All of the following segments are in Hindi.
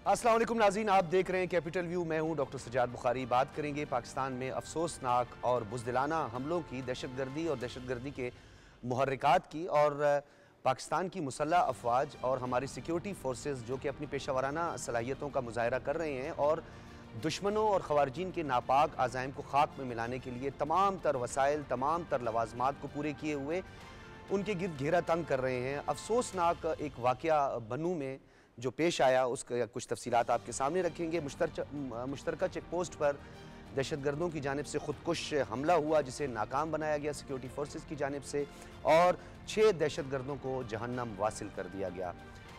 अस्सलाम वालेकुम नाज़रीन, आप देख रहे हैं कैपिटल व्यू। मैं हूं डॉक्टर सजाद बुखारी। बात करेंगे पाकिस्तान में अफसोसनाक और बुज़दिलाना हमलों की, दहशतगर्दी और दहशतगर्दी के मुहर्रिकात की, और पाकिस्तान की मुसल्लह अफवाज और हमारी सिक्योरिटी फोर्सेस जो कि अपनी पेशा वराना सलाहियतों का मुजाहरा कर रहे हैं और दुश्मनों और ख़वारीजीन के नापाक आज़ाइम को खाक में मिलाने के लिए तमाम तर वसाइल, तमाम तर लवाज़मात को पूरे किए हुए उनके गिर्द घेरा तंग कर रहे हैं। अफसोसनाक एक वाक़या बनू में जो पेश आया, उसका कुछ तफसीलात आपके सामने रखेंगे। मुश्तरका चेक पोस्ट पर दहशतगर्दों की जानिब से खुदकुश हमला हुआ जिसे नाकाम बनाया गया सिक्योरिटी फोर्सेस की जानिब से, और 6 दहशतगर्दों को जहन्नम वासिल कर दिया गया।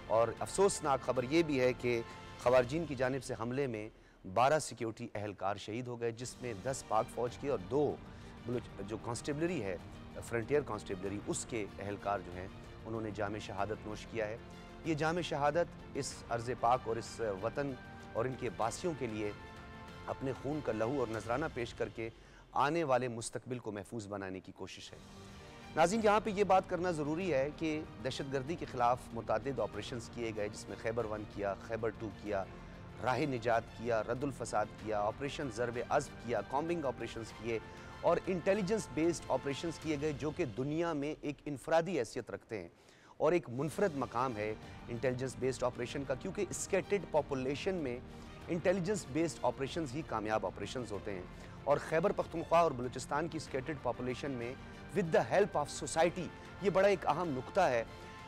और अफसोसनाक खबर यह भी है कि ख़वारीजीन की जानिब से हमले में 12 सिक्योरिटी अहलकार शहीद हो गए, जिसमें 10 पाक फ़ौज के और 2 जो कांस्टेबलरी है, फ्रंटियर कांस्टेबलरी, उसके अहलकार जो हैं उन्होंने जाम शहादत नोश किया है। ये जाम शहादत इस अर्ज़ पाक और इस वतन और इनके बासियों के लिए अपने खून का लहू और नजराना पेश करके आने वाले मुस्तकबिल को महफूज बनाने की कोशिश है। नाज़रीन, यहाँ पे ये बात करना ज़रूरी है कि दहशतगर्दी के ख़िलाफ़ मुतअद्दिद ऑपरेशंस किए गए, जिसमें खैबर 1 किया, खैबर 2 किया, राह निजात किया, रद्दुल फसाद किया, ऑपरेशन ज़र्ब अज़्ब किया, कॉम्बिंग ऑपरेशंस किए और इंटेलिजेंस बेस्ड ऑपरेशंस किए गए, जो कि दुनिया में एक इनफरादी हैसियत रखते हैं और एक मुनफरद मकाम है इंटेलिजेंस बेस्ड ऑपरेशन का, क्योंकि स्कैटर्ड पॉपुलेशन में इंटेलिजेंस बेस्ड ऑपरेशंस ही कामयाब ऑपरेशंस होते हैं। और खैबर पख्तूनख्वा और बलूचिस्तान की स्कैटर्ड पॉपुलेशन में with the help of society, ये बड़ा एक अहम नुक्ता है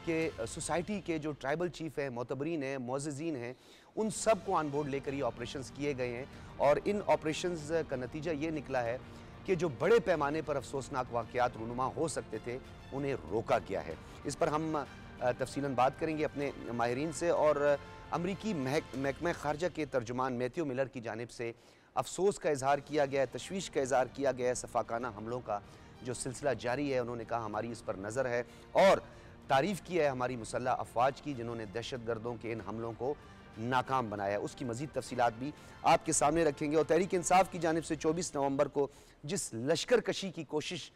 कि सोसाइटी के जो ट्राइबल चीफ हैं, मोतबरीन हैं, मोअज़्ज़िज़ीन हैं, उन सब को ऑन बोर्ड लेकर ये ऑपरेशंस किए गए हैं। और इन ऑपरेशंस का नतीजा ये निकला है कि जो बड़े पैमाने पर अफसोसनाक वाक़यात रूनुमा हो सकते थे, उन्हें रोका गया है। इस पर हम तफसीलन बात करेंगे अपने माहिरीन से। और अमरीकी महकमा ख़ारजा के तर्जुमान मैथ्यू मिलर की जानिब से अफसोस का इजहार किया गया है, तशवीश का इजहार किया गया है सफ़ाकाना हमलों का जो सिलसिला जारी है। उन्होंने कहा हमारी इस पर नज़र है और तारीफ़ की है हमारी मुसल्लह अफवाज की, जिन्होंने दहशतगर्दों के इन हमलों को नाकाम बनाया। उसकी मज़ीद तफसीलात भी आपके सामने रखेंगे। और तहरीक इंसाफ की जानिब से 24 नवंबर को जिस लश्कर कशी की कोशिश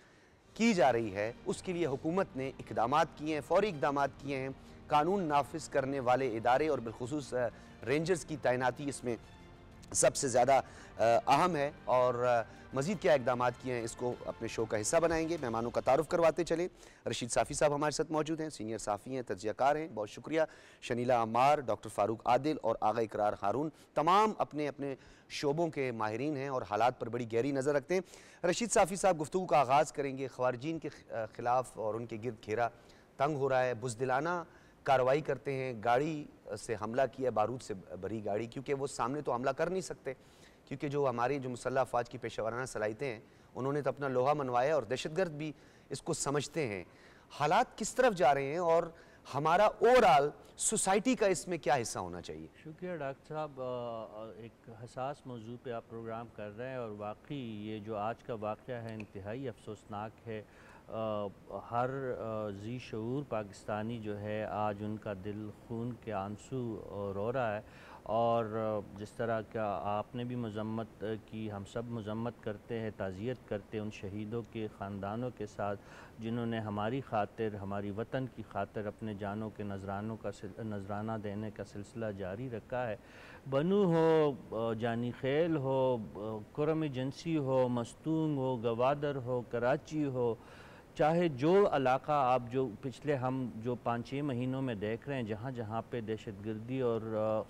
की जा रही है, उसके लिए हुकूमत ने इक़दामात किए हैं, फ़ौरी इक़दामात किए हैं। कानून नाफिज करने वाले इदारे और बिलखुसूस रेंजर्स की तैनाती इसमें सबसे ज़्यादा अहम है। और मज़ीद क्या इक़दामात किए हैं, इसको अपने शो का हिस्सा बनाएंगे। मेहमानों का तारुफ़ करवाते चले। रशीद साफ़ी साहब हमारे साथ मौजूद हैं, सीनियर साफ़ी हैं, तज्ज़ियाकार हैं, बहुत शुक्रिया। शनीला अम्मार, डॉक्टर फ़ारूक आदिल और आगा इकरार हारून, तमाम अपने अपने शोबों के माहिरीन हैं और हालात पर बड़ी गहरी नज़र रखते हैं। रशीद साफ़ी साहब, गुफ्तगू का आगाज़ करेंगे। ख़वारीजीन के ख़िलाफ़ और उनके गिर्द घेरा तंग हो रहा है, बुज़दिलाना कार्रवाई करते हैं, गाड़ी से हमला किया, बारूद से भरी गाड़ी, क्योंकि वो सामने तो हमला कर नहीं सकते, क्योंकि जो हमारी जो मुसल्लह अफवाज की पेशा वराना सलाहियतें हैं, उन्होंने तो अपना लोहा मनवाया और दहशतगर्द भी इसको समझते हैं। हालात किस तरफ जा रहे हैं और हमारा ओवरऑल सोसाइटी का इसमें क्या हिस्सा होना चाहिए? शुक्रिया डॉक्टर साहब, एक हसास मौजू पे आप प्रोग्राम कर रहे हैं और वाकई ये जो आज का वाक़या है इंतहाई अफसोसनाक है। हर जी शऊर पाकिस्तानी जो है आज उनका दिल खून के आंसू रो रहा है। और जिस तरह का आपने भी मज़म्मत की, हम सब मज़म्मत करते हैं, ताज़ियत करते हैं उन शहीदों के ख़ानदानों के साथ जिन्होंने हमारी खातिर, हमारी वतन की खातिर अपने जानों के नजराना देने का सिलसिला जारी रखा है। बनू हो, जानी खेल हो, कुरम एजेंसी हो, मस्तूंग हो, गवादर हो, कराची हो, चाहे जो इलाका आप जो पिछले हम जो 5-6 महीनों में देख रहे हैं, जहाँ जहाँ पे दहशतगर्दी और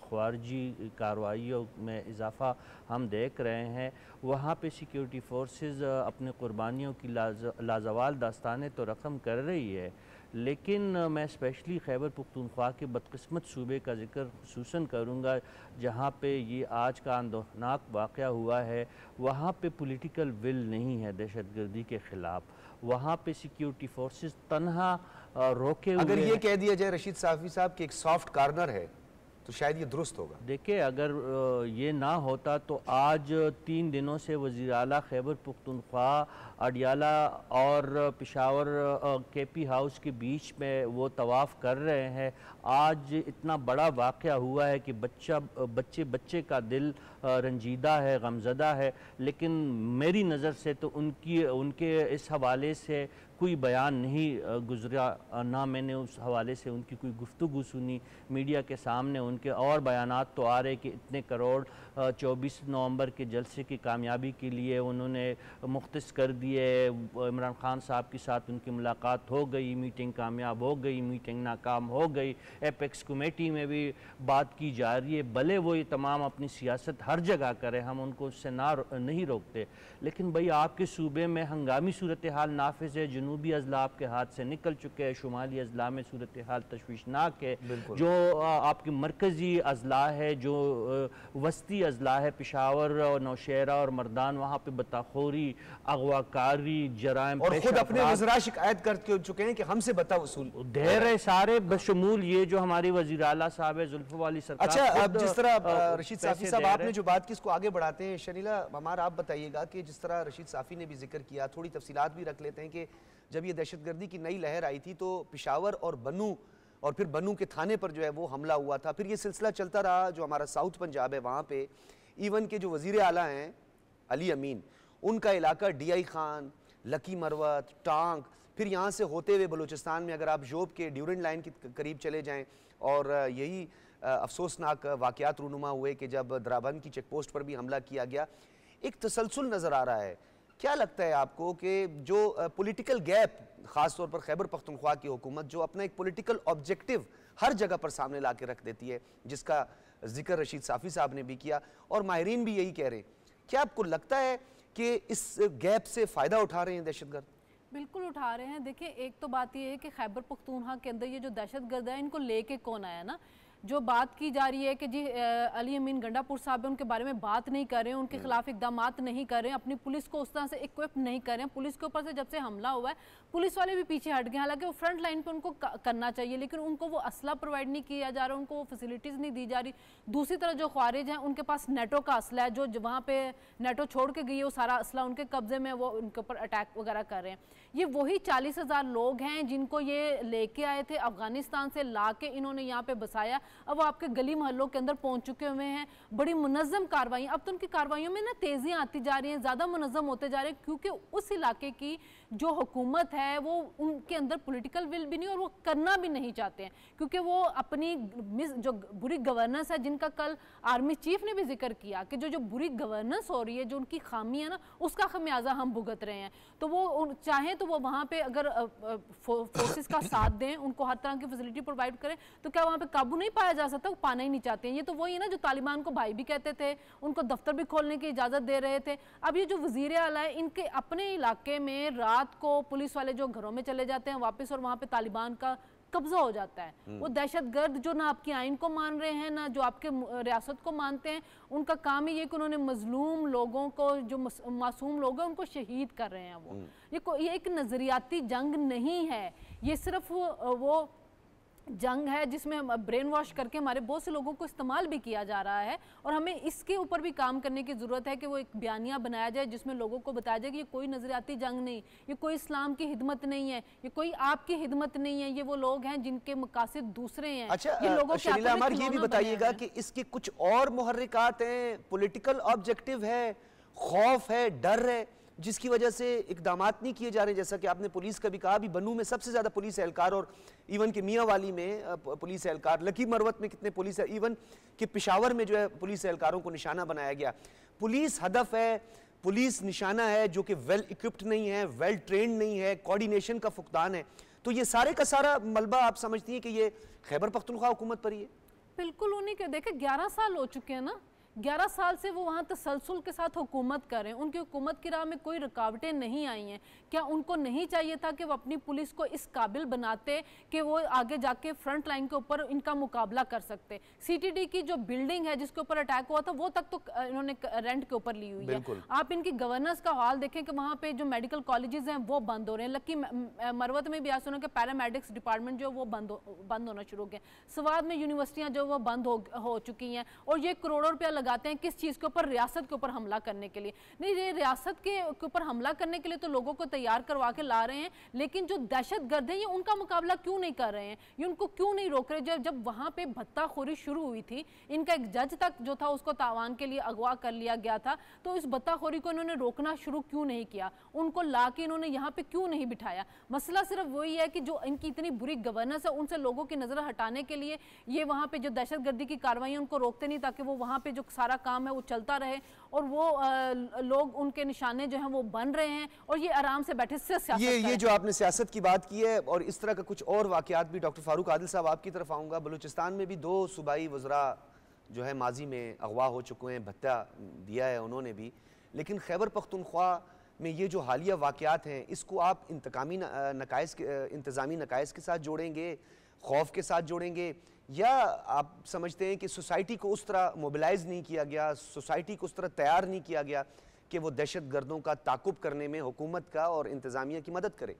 ख़वारजी कार्रवाइयों में इजाफ़ा हम देख रहे हैं, वहाँ पे सिक्योरिटी फोर्सेस अपने क़ुरबानियों की लाजवाल दास्तानें तो रकम कर रही है। लेकिन मैं स्पेशली खैबर पख्तूनख्वा के बदकिस्मत सूबे का ज़िक्र खुसूसन करूँगा, जहाँ पे ये आज का अंदोहनाक वाक़या हुआ है। वहाँ पे पॉलिटिकल विल नहीं है दहशतगर्दी के ख़िलाफ़, वहाँ पे सिक्योरिटी फोर्सेस तनहा रोके हुए। अगर ये कह दिया जाए रशीद साफ़ी साहब कि एक सॉफ्ट कार्नर है, तो शायद ये दुरुस्त होगा। देखिए, अगर ये ना होता तो आज 3 दिनों से वज़ीर आला खैबर पख्तूनख्वा अडियाला और पेशावर केपी हाउस के बीच में वो तवाफ़ कर रहे हैं। आज इतना बड़ा वाक़या हुआ है कि बच्चे का दिल रंजीदा है, गमज़दा है। लेकिन मेरी नज़र से तो उनके इस हवाले से कोई बयान नहीं गुजरा, ना मैंने उस हवाले से उनकी कोई गुफ्तगू सुनी मीडिया के सामने। उनके और बयानात तो आ रहे कि इतने करोड़ 24 नवंबर के जलसे की कामयाबी के लिए उन्होंने मुख्तस कर दिए। इमरान खान साहब के साथ उनकी मुलाकात हो गई, मीटिंग कामयाब हो गई, मीटिंग नाकाम हो गई, एपेक्स कमेटी में भी बात की जा रही है। भले वो ये तमाम अपनी सियासत हर जगह करें, हम उनको उससे नहीं रोकते, लेकिन भाई आपके सूबे में हंगामी सूरत हाल नाफिज है, जनूबी अजला आपके हाथ से निकल चुके हैं, शुमाली अजला में सूरत हाल तशवीशनाक है, जो आपकी मरकज़ी अजला है, जो वस्ती अजला है, पेशावर और नौशहरा और मर्दान, वहाँ पे बताखोरी, अगवाकारी, जराइम और खुद अपने वज़रा शिकायत कर चुके हैं कि हमसे बता वसूल ढेर है सारे, बशमूल ये जो हमारी वज़ीर आला साहब है जुल्फ़ वाली सरकार। अच्छा, अब जिस तरह रशीद साफ़ी साहब आपने जो बात की इसको आगे बढ़ाते हैं, शनीला हमारा आप बताइएगा कि जिस तरह रशीद साफ़ी ने भी जिक्र किया, थोड़ी तफसीलात भी रख लेते हैं कि जब ये दहशतगर्दी की नई लहर आई थी तो पेशावर और बनू और फिर बनू के थाने पर जो है वो हमला हुआ था। फिर ये सिलसिला चलता रहा, जो हमारा साउथ पंजाब है वहाँ पे इवन के जो वज़ीर आला हैं अली अमीन, उनका इलाका DI खान, लकी मरवत, टांग, फिर यहाँ से होते हुए बलूचिस्तान में अगर आप जोब के ड्यूरेंट लाइन के करीब चले जाएँ, और यही अफसोसनाक वाक़यात रूनुमा हुए कि जब द्राबंद की चेक पोस्ट पर भी हमला किया गया। एक तसलसल नज़र आ रहा है। क्या लगता है आपको कि जो पॉलिटिकल गैप, ख़ास तौर पर खैबर पख्तूनख्वा की हुकूमत जो अपना एक पॉलिटिकल ऑब्जेक्टिव हर जगह पर सामने ला के रख देती है, जिसका जिक्र रशीद साफ़ी साहब ने भी किया और माहिरीन भी यही कह रहे हैं, क्या आपको लगता है कि इस गैप से फ़ायदा उठा रहे हैं दहशतगर्द? बिल्कुल उठा रहे हैं। देखिए, एक तो बात यह है कि खैबर पख्तूनख्वा के अंदर ये जो दहशतगर्द है, इनको लेके कौन आया ना। जो बात की जा रही है कि जी अली अमीन गंडापुर साहब है, उनके बारे में बात नहीं कर रहे हैं, उनके खिलाफ इकदाम नहीं कर रहे हैं, अपनी पुलिस को उस तरह से इक्विप नहीं कर रहे हैं। पुलिस के ऊपर से जब से हमला हुआ है पुलिस वाले भी पीछे हट गए, हालांकि वो फ्रंट लाइन पे उनको करना चाहिए, लेकिन उनको वो असला प्रोवाइड नहीं किया जा रहा, उनको वो फैसिलिटीज़ नहीं दी जा रही। दूसरी तरफ जो ख्वारिज हैं उनके पास नेटो का असला है, जो वहाँ पे नेटो छोड़ के गई है वो सारा असला उनके कब्जे में, वो उनके ऊपर अटैक वगैरह कर रहे हैं। ये वही 40,000 लोग हैं जिनको ये लेके आए थे अफगानिस्तान से, ला के इन्होंने यहाँ पे बसाया। अब वो आपके गली मोहल्लों के अंदर पहुंच चुके हुए हैं, बड़ी मुनज़्ज़म कार्रवाई। अब तो उनकी कार्रवाइयों में ना तेजियां आती जा रही हैं, ज़्यादा मुनज़्ज़म होते जा रहे हैं, क्योंकि उस इलाके की जो हुकूमत है वो उनके अंदर पॉलिटिकल विल भी नहीं और वो करना भी नहीं चाहते हैं, क्योंकि वो अपनी जो बुरी गवर्नेंस है, जिनका कल आर्मी चीफ ने भी जिक्र किया कि जो बुरी गवर्नेंस हो रही है, जो उनकी खामी है ना, उसका खमियाजा हम भुगत रहे हैं। तो वो चाहें तो वो वहाँ पे अगर फोर्सेस का साथ दें, उनको हर तरह की फैसिलिटी प्रोवाइड करें, तो क्या वहाँ पे काबू नहीं पाया जा सकता? वो पाना ही नहीं चाहते हैं। ये तो वही है ना जो तालिबान को भाई भी कहते थे, उनको दफ्तर भी खोलने की इजाज़त दे रहे थे। अब ये जो वज़ीर आला है, इनके अपने इलाके में रात को पुलिस वाले जो घरों में चले जाते हैं वापस, और वहाँ पे तालिबान का कब्जा हो जाता है। वो दहशतगर्द जो ना आपकी आइन को मान रहे हैं, ना जो आपके रियासत को मानते हैं, उनका काम ही ये कि उन्होंने मजलूम लोगों को, जो मासूम लोग हैं, उनको शहीद कर रहे हैं। ये एक नज़रियाती जंग नहीं है, ये सिर्फ वो जंग है जिसमें ब्रेन वॉश करके हमारे बहुत से लोगों को इस्तेमाल भी किया जा रहा है। और हमें इसके ऊपर भी काम करने की ज़रूरत है कि वो एक बयानिया बनाया जाए जिसमें लोगों को बताया जाए कि ये कोई नज़रियाती जंग नहीं, ये कोई इस्लाम की हिदमत नहीं है, ये कोई आपकी हिदमत नहीं है, ये वो लोग हैं जिनके मकासद दूसरे हैं। अच्छा, ये लोगों शरीला अमर, ये भी बताइएगा कि इसके कुछ और मुहर्रिकात हैं, पॉलिटिकल ऑब्जेक्टिव है, खौफ है, डर है, जिसकी वजह से इकदामात नहीं किए जा रहे? जैसा कि आपने पुलिस का भी कहा, अभी बनू में सबसे ज़्यादा पुलिस एहलकार, और इवन के मियाँ वाली में पुलिस एहलकार, लकी मरवत में कितने पुलिस है, इवन कि पेशावर में जो है पुलिस एहलकारों को निशाना बनाया गया। पुलिस हदफ है, पुलिस निशाना है जो कि वेल इक्विप्ड नहीं है, वेल ट्रेंड नहीं है, कोऑर्डिनेशन का फुकदान है। तो ये सारे का सारा मलबा आप समझती हैं कि ये खैबर पख्तूनख्वा हुकूमत पर ही है? बिल्कुल उन्हीं के, देखे 11 साल हो चुके हैं ना, 11 साल से वो वहाँ तसलसल के साथ हुकूमत करें, उनकी हुकूमत की राह में कोई रुकावटें नहीं आई हैं। क्या उनको नहीं चाहिए था कि वो अपनी पुलिस को इस काबिल बनाते कि वो आगे जाके फ्रंट लाइन के ऊपर इनका मुकाबला कर सकते? CTD की जो बिल्डिंग है जिसके ऊपर अटैक हुआ था, वो तक तो इन्होंने रेंट के ऊपर ली हुई है। आप इनकी गवर्नेंस का हाल देखें कि वहाँ पे जो मेडिकल कॉलेजेस हैं वो बंद हो रहे हैं। लकी मरवत में भी आज सुना कि पैरामेडिक्स डिपार्टमेंट जो वो बंद होना शुरू हो गए। स्वाद में यूनिवर्सिटियाँ जो वो बंद हो चुकी हैं, और ये करोड़ों रुपया लगाते हैं किस चीज़ के ऊपर, रियासत के ऊपर हमला करने के लिए। नहीं, ये रियासत के ऊपर हमला करने के लिए तो लोगों को तैयार करवा के ला रहे हैं, लेकिन जो दहशतगर्द हैं ये उनका मुकाबला क्यों नहीं कर रहे हैं, ये उनको क्यों नहीं रोक रहे। जब वहाँ पे भत्ताखोरी शुरू हुई थी, इनका एक जज तक जो था उसको तावान के लिए अगवा कर लिया गया था, तो इस भत्ताखोरी को इन्होंने रोकना शुरू क्यों नहीं किया, उनको ला के इन्होंने यहाँ पे क्यों नहीं बिठाया। मसला सिर्फ वही है कि जो इनकी इतनी बुरी गवर्नेंस है उनसे लोगों की नजर हटाने के लिए ये वहाँ पे जो दहशतगर्दी की कार्रवाई उनको रोकते नहीं, ताकि वो वहाँ पे जो सारा काम है वो चलता रहे और वो लोग उनके निशाने जो हैं वो बन रहे हैं और ये आराम से बैठे से सियासत ये जो आपने सियासत की बात की है और इस तरह का कुछ और वाकयात भी। डॉक्टर फारूक आदिल साहब, आपकी तरफ आऊँगा। बलूचिस्तान में भी 2 सूबाई वज़रा जो है माजी में अगवा हो चुके हैं, भत्ता दिया है उन्होंने भी, लेकिन खैबर पख्तूनख्वा में ये जो हालिया वाकयात हैं इसको आप इंतकामी नकाइस इंतज़ामी नकाइस के साथ जोड़ेंगे, खौफ के साथ जोड़ेंगे, या आप समझते हैं कि सोसाइटी को उस तरह मोबिलाइज नहीं किया गया, सोसाइटी को उस तरह तैयार नहीं किया गया कि वो दहशत गर्दों का ताकुब करने में हुकूमत का और इंतज़ामिया की मदद करे?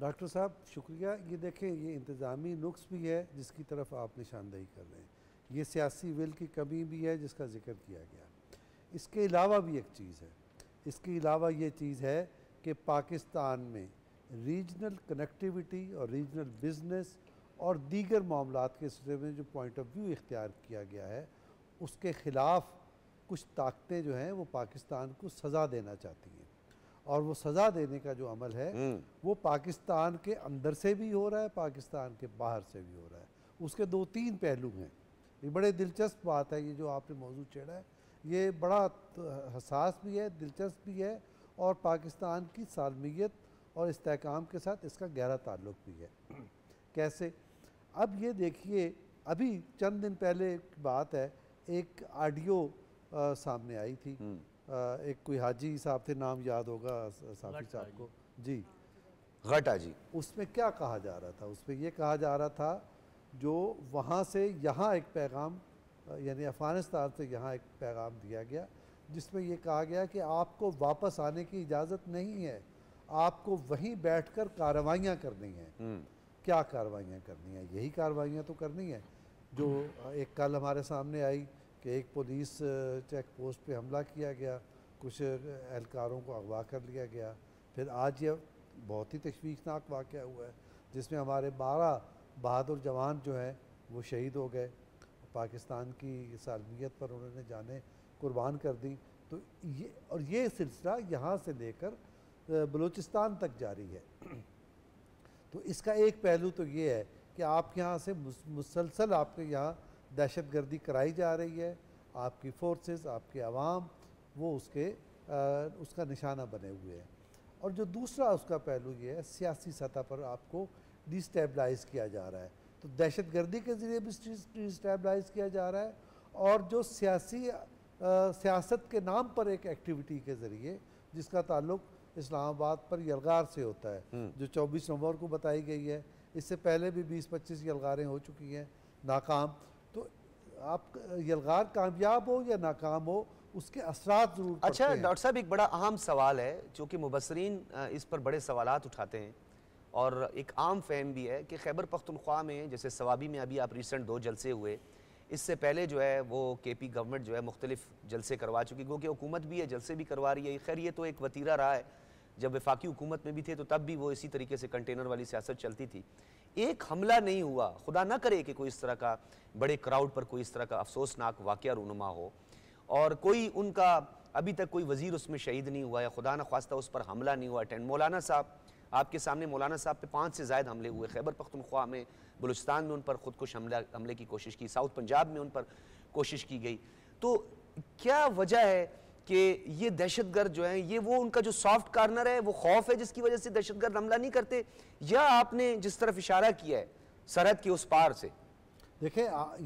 डॉक्टर साहब शुक्रिया। ये देखें, ये इंतज़ामी नुक्स भी है जिसकी तरफ आप निशानदेही कर रहे हैं, ये सियासी विल की कमी भी है जिसका जिक्र किया गया। इसके अलावा भी एक चीज़ है, इसके अलावा ये चीज़ है कि पाकिस्तान में रीजनल कनेक्टिविटी और रीजनल बिजनेस और दीगर मामलात के सिलसिले में जो पॉइंट ऑफ व्यू इख्तियार किया गया है उसके ख़िलाफ़ कुछ ताकतें जो हैं वो पाकिस्तान को सज़ा देना चाहती हैं, और वो सज़ा देने का जो अमल है वो पाकिस्तान के अंदर से भी हो रहा है, पाकिस्तान के बाहर से भी हो रहा है। उसके 2-3 पहलू हैं। ये बड़े दिलचस्प बात है, ये जो आपने मौजू छेड़ा है ये बड़ा हसास भी है, दिलचस्प भी है, और पाकिस्तान की सालमियत और इस्तेहकाम के साथ इसका गहरा ताल्लुक़ भी है। कैसे? अब ये देखिए, अभी चंद दिन पहले की बात है, एक ऑडियो सामने आई थी, एक कोई हाजी साहब थे, नाम याद होगा साफी साहब को, जी गटा जी। उसमें क्या कहा जा रहा था? उसमें ये कहा जा रहा था जो वहाँ से यहाँ एक पैगाम, यानी अफ़गानिस्तान से यहाँ एक पैगाम दिया गया जिसमें ये कहा गया कि आपको वापस आने की इजाज़त नहीं है, आपको वहीं बैठकर कार्रवाइयाँ करनी हैं। क्या कार्रवाइयाँ करनी हैं? यही कार्रवाइयाँ तो करनी है जो एक कल हमारे सामने आई कि एक पुलिस चेक पोस्ट पे हमला किया गया, कुछ एहलकारों को अगवा कर लिया गया। फिर आज ये बहुत ही तशवीशनाक वाक़या हुआ है जिसमें हमारे 12 बहादुर जवान जो हैं वो शहीद हो गए, पाकिस्तान की सालमियत पर उन्होंने जानें कुर्बान कर दी। तो ये सिलसिला यहाँ से लेकर बलूचिस्तान तक जारी है। तो इसका एक पहलू तो ये है कि आप यहाँ से मुसलसल आपके यहाँ दहशत गर्दी कराई जा रही है, आपकी फोर्सेस, आपके अवाम वो उसका निशाना बने हुए हैं। और जो दूसरा उसका पहलू ये है, सियासी सतह पर आपको डिस्टेबलाइज़ किया जा रहा है, तो दहशत गर्दी के ज़रिए भी डिस्टेबलाइज़ किया जा रहा है, और जो सियासत के नाम पर एक एक्टिविटी के ज़रिए जिसका ताल्लुक़ इस्लामाबाद पर यलगार से होता है, जो 24 नवंबर को बताई गई है, इससे पहले भी 20-25 यलगारें हो चुकी हैं नाकाम। तो आप यलगार कामयाब हो या नाकाम हो उसके असरात ज़रूर। अच्छा डॉक्टर साहब, एक बड़ा अहम सवाल है जो कि मुबसरीन इस पर बड़े सवालात उठाते हैं और एक आम फहम भी है कि खैबर पख्तूनख्वा में जैसे सवाबी में अभी आप रिसेंट 2 जलसे हुए, इससे पहले जो है वो KP गवर्नमेंट जो है मुख्तलिफ जलसे करवा चुकी, क्योंकि हुकूमत भी है जलसे भी करवा रही है। खैर ये तो एक वतीरा रहा है, जब वफाकी हुकूमत में भी थे तो तब भी वो इसी तरीके से कंटेनर वाली सियासत चलती थी। एक हमला नहीं हुआ, खुदा ना करे कि कोई इस तरह का बड़े क्राउड पर कोई इस तरह का अफसोसनाक वाक़या रूनुमा हो, और कोई उनका अभी तक कोई वज़ीर उसमें शहीद नहीं हुआ या खुदा न ख्वास्ता उस पर हमला नहीं हुआ अटेंड। मौलाना साहब, आपके सामने मौलाना साहब पे 5 से ज़ायद हमले हुए, खैबर पख्तूनख्वा में, बलूचिस्तान में उन पर खुदकुश हमले की कोशिश की, साउथ पंजाब में उन पर कोशिश की गई। तो क्या वजह है कि ये दहशतगर्द जो हैं ये वो उनका जो सॉफ्ट कार्नर है वो खौफ है जिसकी वजह से दहशतगर्द हमला नहीं करते, या आपने जिस तरफ इशारा किया है सरहद के उस पार से? देखें,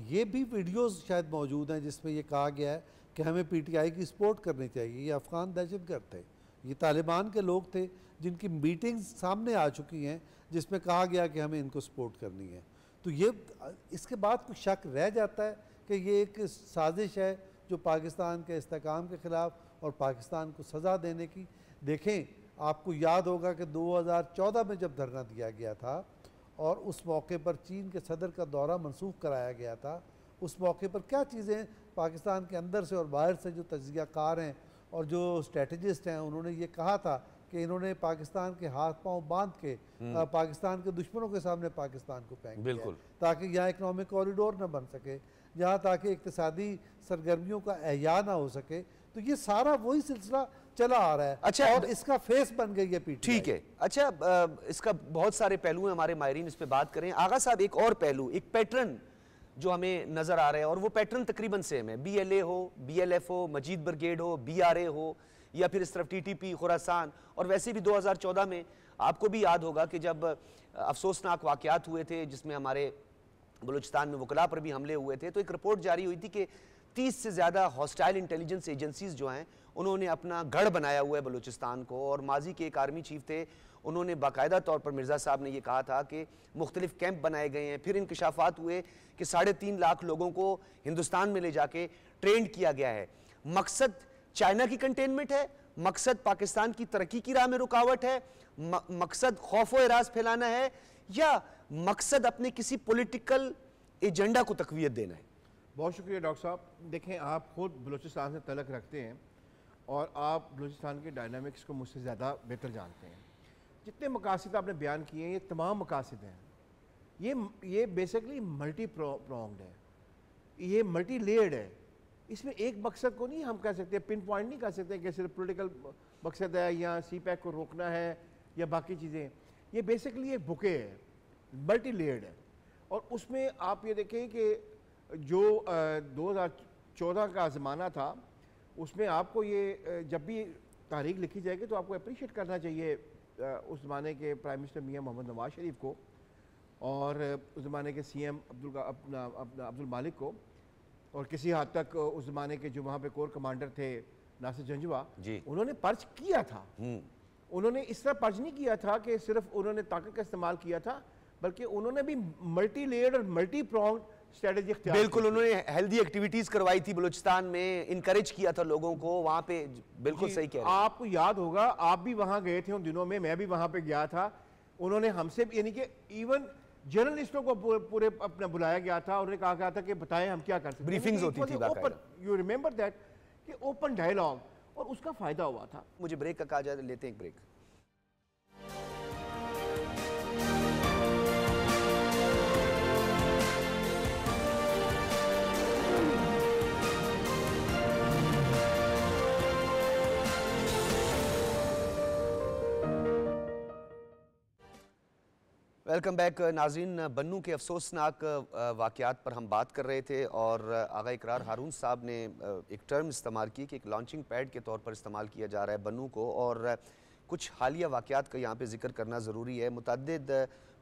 ये भी वीडियोस शायद मौजूद हैं जिसमें ये कहा गया है कि हमें PTI की सपोर्ट करनी चाहिए। ये अफ़गान दहशतगर्द थे, ये तालिबान के लोग थे जिनकी मीटिंग्स सामने आ चुकी हैं जिसमें कहा गया कि हमें इनको सपोर्ट करनी है। तो ये इसके बाद कुछ शक रह जाता है कि ये एक साजिश है जो पाकिस्तान के इस्तेहकाम के ख़िलाफ़ और पाकिस्तान को सज़ा देने की। देखें, आपको याद होगा कि 2014 में जब धरना दिया गया था और उस मौके पर चीन के सदर का दौरा मनसूख कराया गया था, उस मौके पर क्या चीज़ें पाकिस्तान के अंदर से और बाहर से जो तजिया कार हैं और जो स्ट्रेटजिस्ट हैं, उन्होंने ये कहा था कि इन्होंने पाकिस्तान के हाथ पांव बांध के पाकिस्तान के दुश्मनों के सामने पाकिस्तान को फेंक दिया, बिल्कुल, ताकि यहाँ इकनॉमिक कॉरिडोर न बन सके, यहाँ ताकि इक्तिसादी सरगर्मियों का एहया ना हो सके। तो ये सारा वही सिलसिला चला आ रहा है। अच्छा, और इसका फेस बन गई है पीटीआई। ठीक है। अच्छा, इसका बहुत सारे पहलू हैं, हमारे माहिरीन इस पे बात करें। आगा साहब, एक और पहलू, एक पैटर्न जो हमें नजर आ रहा है, और वो पैटर्न तकरीबन सेम है। BLA हो, BLF हो, मजीद ब्रिगेड हो, BRA हो, या फिर इस तरफ TTP, खुरासान। और वैसे भी 2014 में आपको भी याद होगा कि जब अफसोसनाक वाक़यात हुए थे जिसमें हमारे बलूचिस्तान में वकला पर भी हमले हुए थे, तो एक रिपोर्ट जारी हुई थी कि 30 से ज़्यादा हॉस्टाइल इंटेलिजेंस एजेंसीज जो हैं उन्होंने अपना गढ़ बनाया हुआ है बलूचिस्तान को। और माजी के एक आर्मी चीफ थे, उन्होंने बाकायदा तौर पर, मिर्ज़ा साहब ने ये कहा था कि मुख्तलिफ कैंप बनाए गए हैं। फिर इंकशाफात हुए कि 3.5 लाख लोगों को हिंदुस्तान में ले जाके ट्रेंड किया गया है। मकसद चाइना की कंटेनमेंट है, मकसद पाकिस्तान की तरक्की की राह में रुकावट है, मकसद खौफ व एराज फैलाना है, या मकसद अपने किसी पॉलिटिकल एजेंडा को तकवीयत देना है? बहुत शुक्रिया डॉक्टर साहब। देखें, आप खुद बलूचिस्तान से तलक रखते हैं और आप बलूचिस्तान के डायनामिक्स को मुझसे ज़्यादा बेहतर जानते हैं। जितने मकासद आपने बयान किए हैं, ये तमाम मकासद हैं। ये बेसिकली मल्टी प्रोंग्ड है, ये मल्टी लेयर्ड है। इसमें एक मकसद को नहीं हम कह सकते, पिन पॉइंट नहीं कर सकते कि सिर्फ पॉलिटिकल मकसद है या CPEC को रोकना है या बाकी चीज़ें। ये बेसिकली एक बुके है, मल्टी लेयर्ड है। और उसमें आप ये देखें कि जो 2014 का ज़माना था, उसमें आपको ये जब भी तारीख लिखी जाएगी तो आपको अप्रिशिएट करना चाहिए उस ज़माने के प्राइम मिनिस्टर मियां मोहम्मद नवाज शरीफ को और उस ज़माने के CM अब्दुल मालिक को, और किसी हद तक उस ज़माने के जो वहाँ पे कोर कमांडर थे नासिर जंजवा, उन्होंने पर्च किया था। उन्होंने इस तरह पर्च नहीं किया था कि सिर्फ उन्होंने ताकत का इस्तेमाल किया था, बल्कि उन्होंने भी मल्टी लेयर्ड और मल्टी प्रोंग्ड स्ट्रेटजी इख्तियार की। बिल्कुल, उन्होंने हेल्दी एक्टिविटीज करवाई थी बलूचिस्तान में, इनकरेज किया था लोगों को वहाँ पे। बिल्कुल सही कह रहे हैं। आपको याद होगा, आप भी वहाँ गए थे उन दिनों में, मैं भी वहाँ पे गया था। उन्होंने हमसे, यानी कि इवन जर्नलिस्टों को पूरे अपना बुलाया गया था, उन्होंने कहा गया था कि बताएं हम क्या कर सकते हैं। ब्रीफिंग्स होती थी बाकायदा। यू रिमेंबर दैट, कि ओपन डायलॉग, और उसका फायदा हुआ था। मुझे ब्रेक का कहा जाए, लेते हैं एक ब्रेक। वेलकम बैक नाज़रीन। बन्नू के अफसोसनाक वाक़यात पर हम बात कर रहे थे और आगा इकरार हारून साहब ने एक टर्म इस्तेमाल की कि एक लॉन्चिंग पैड के तौर पर इस्तेमाल किया जा रहा है बन्नू को, और कुछ हालिया वाक़यात का यहाँ पे ज़िक्र करना ज़रूरी है। मुतअद्दिद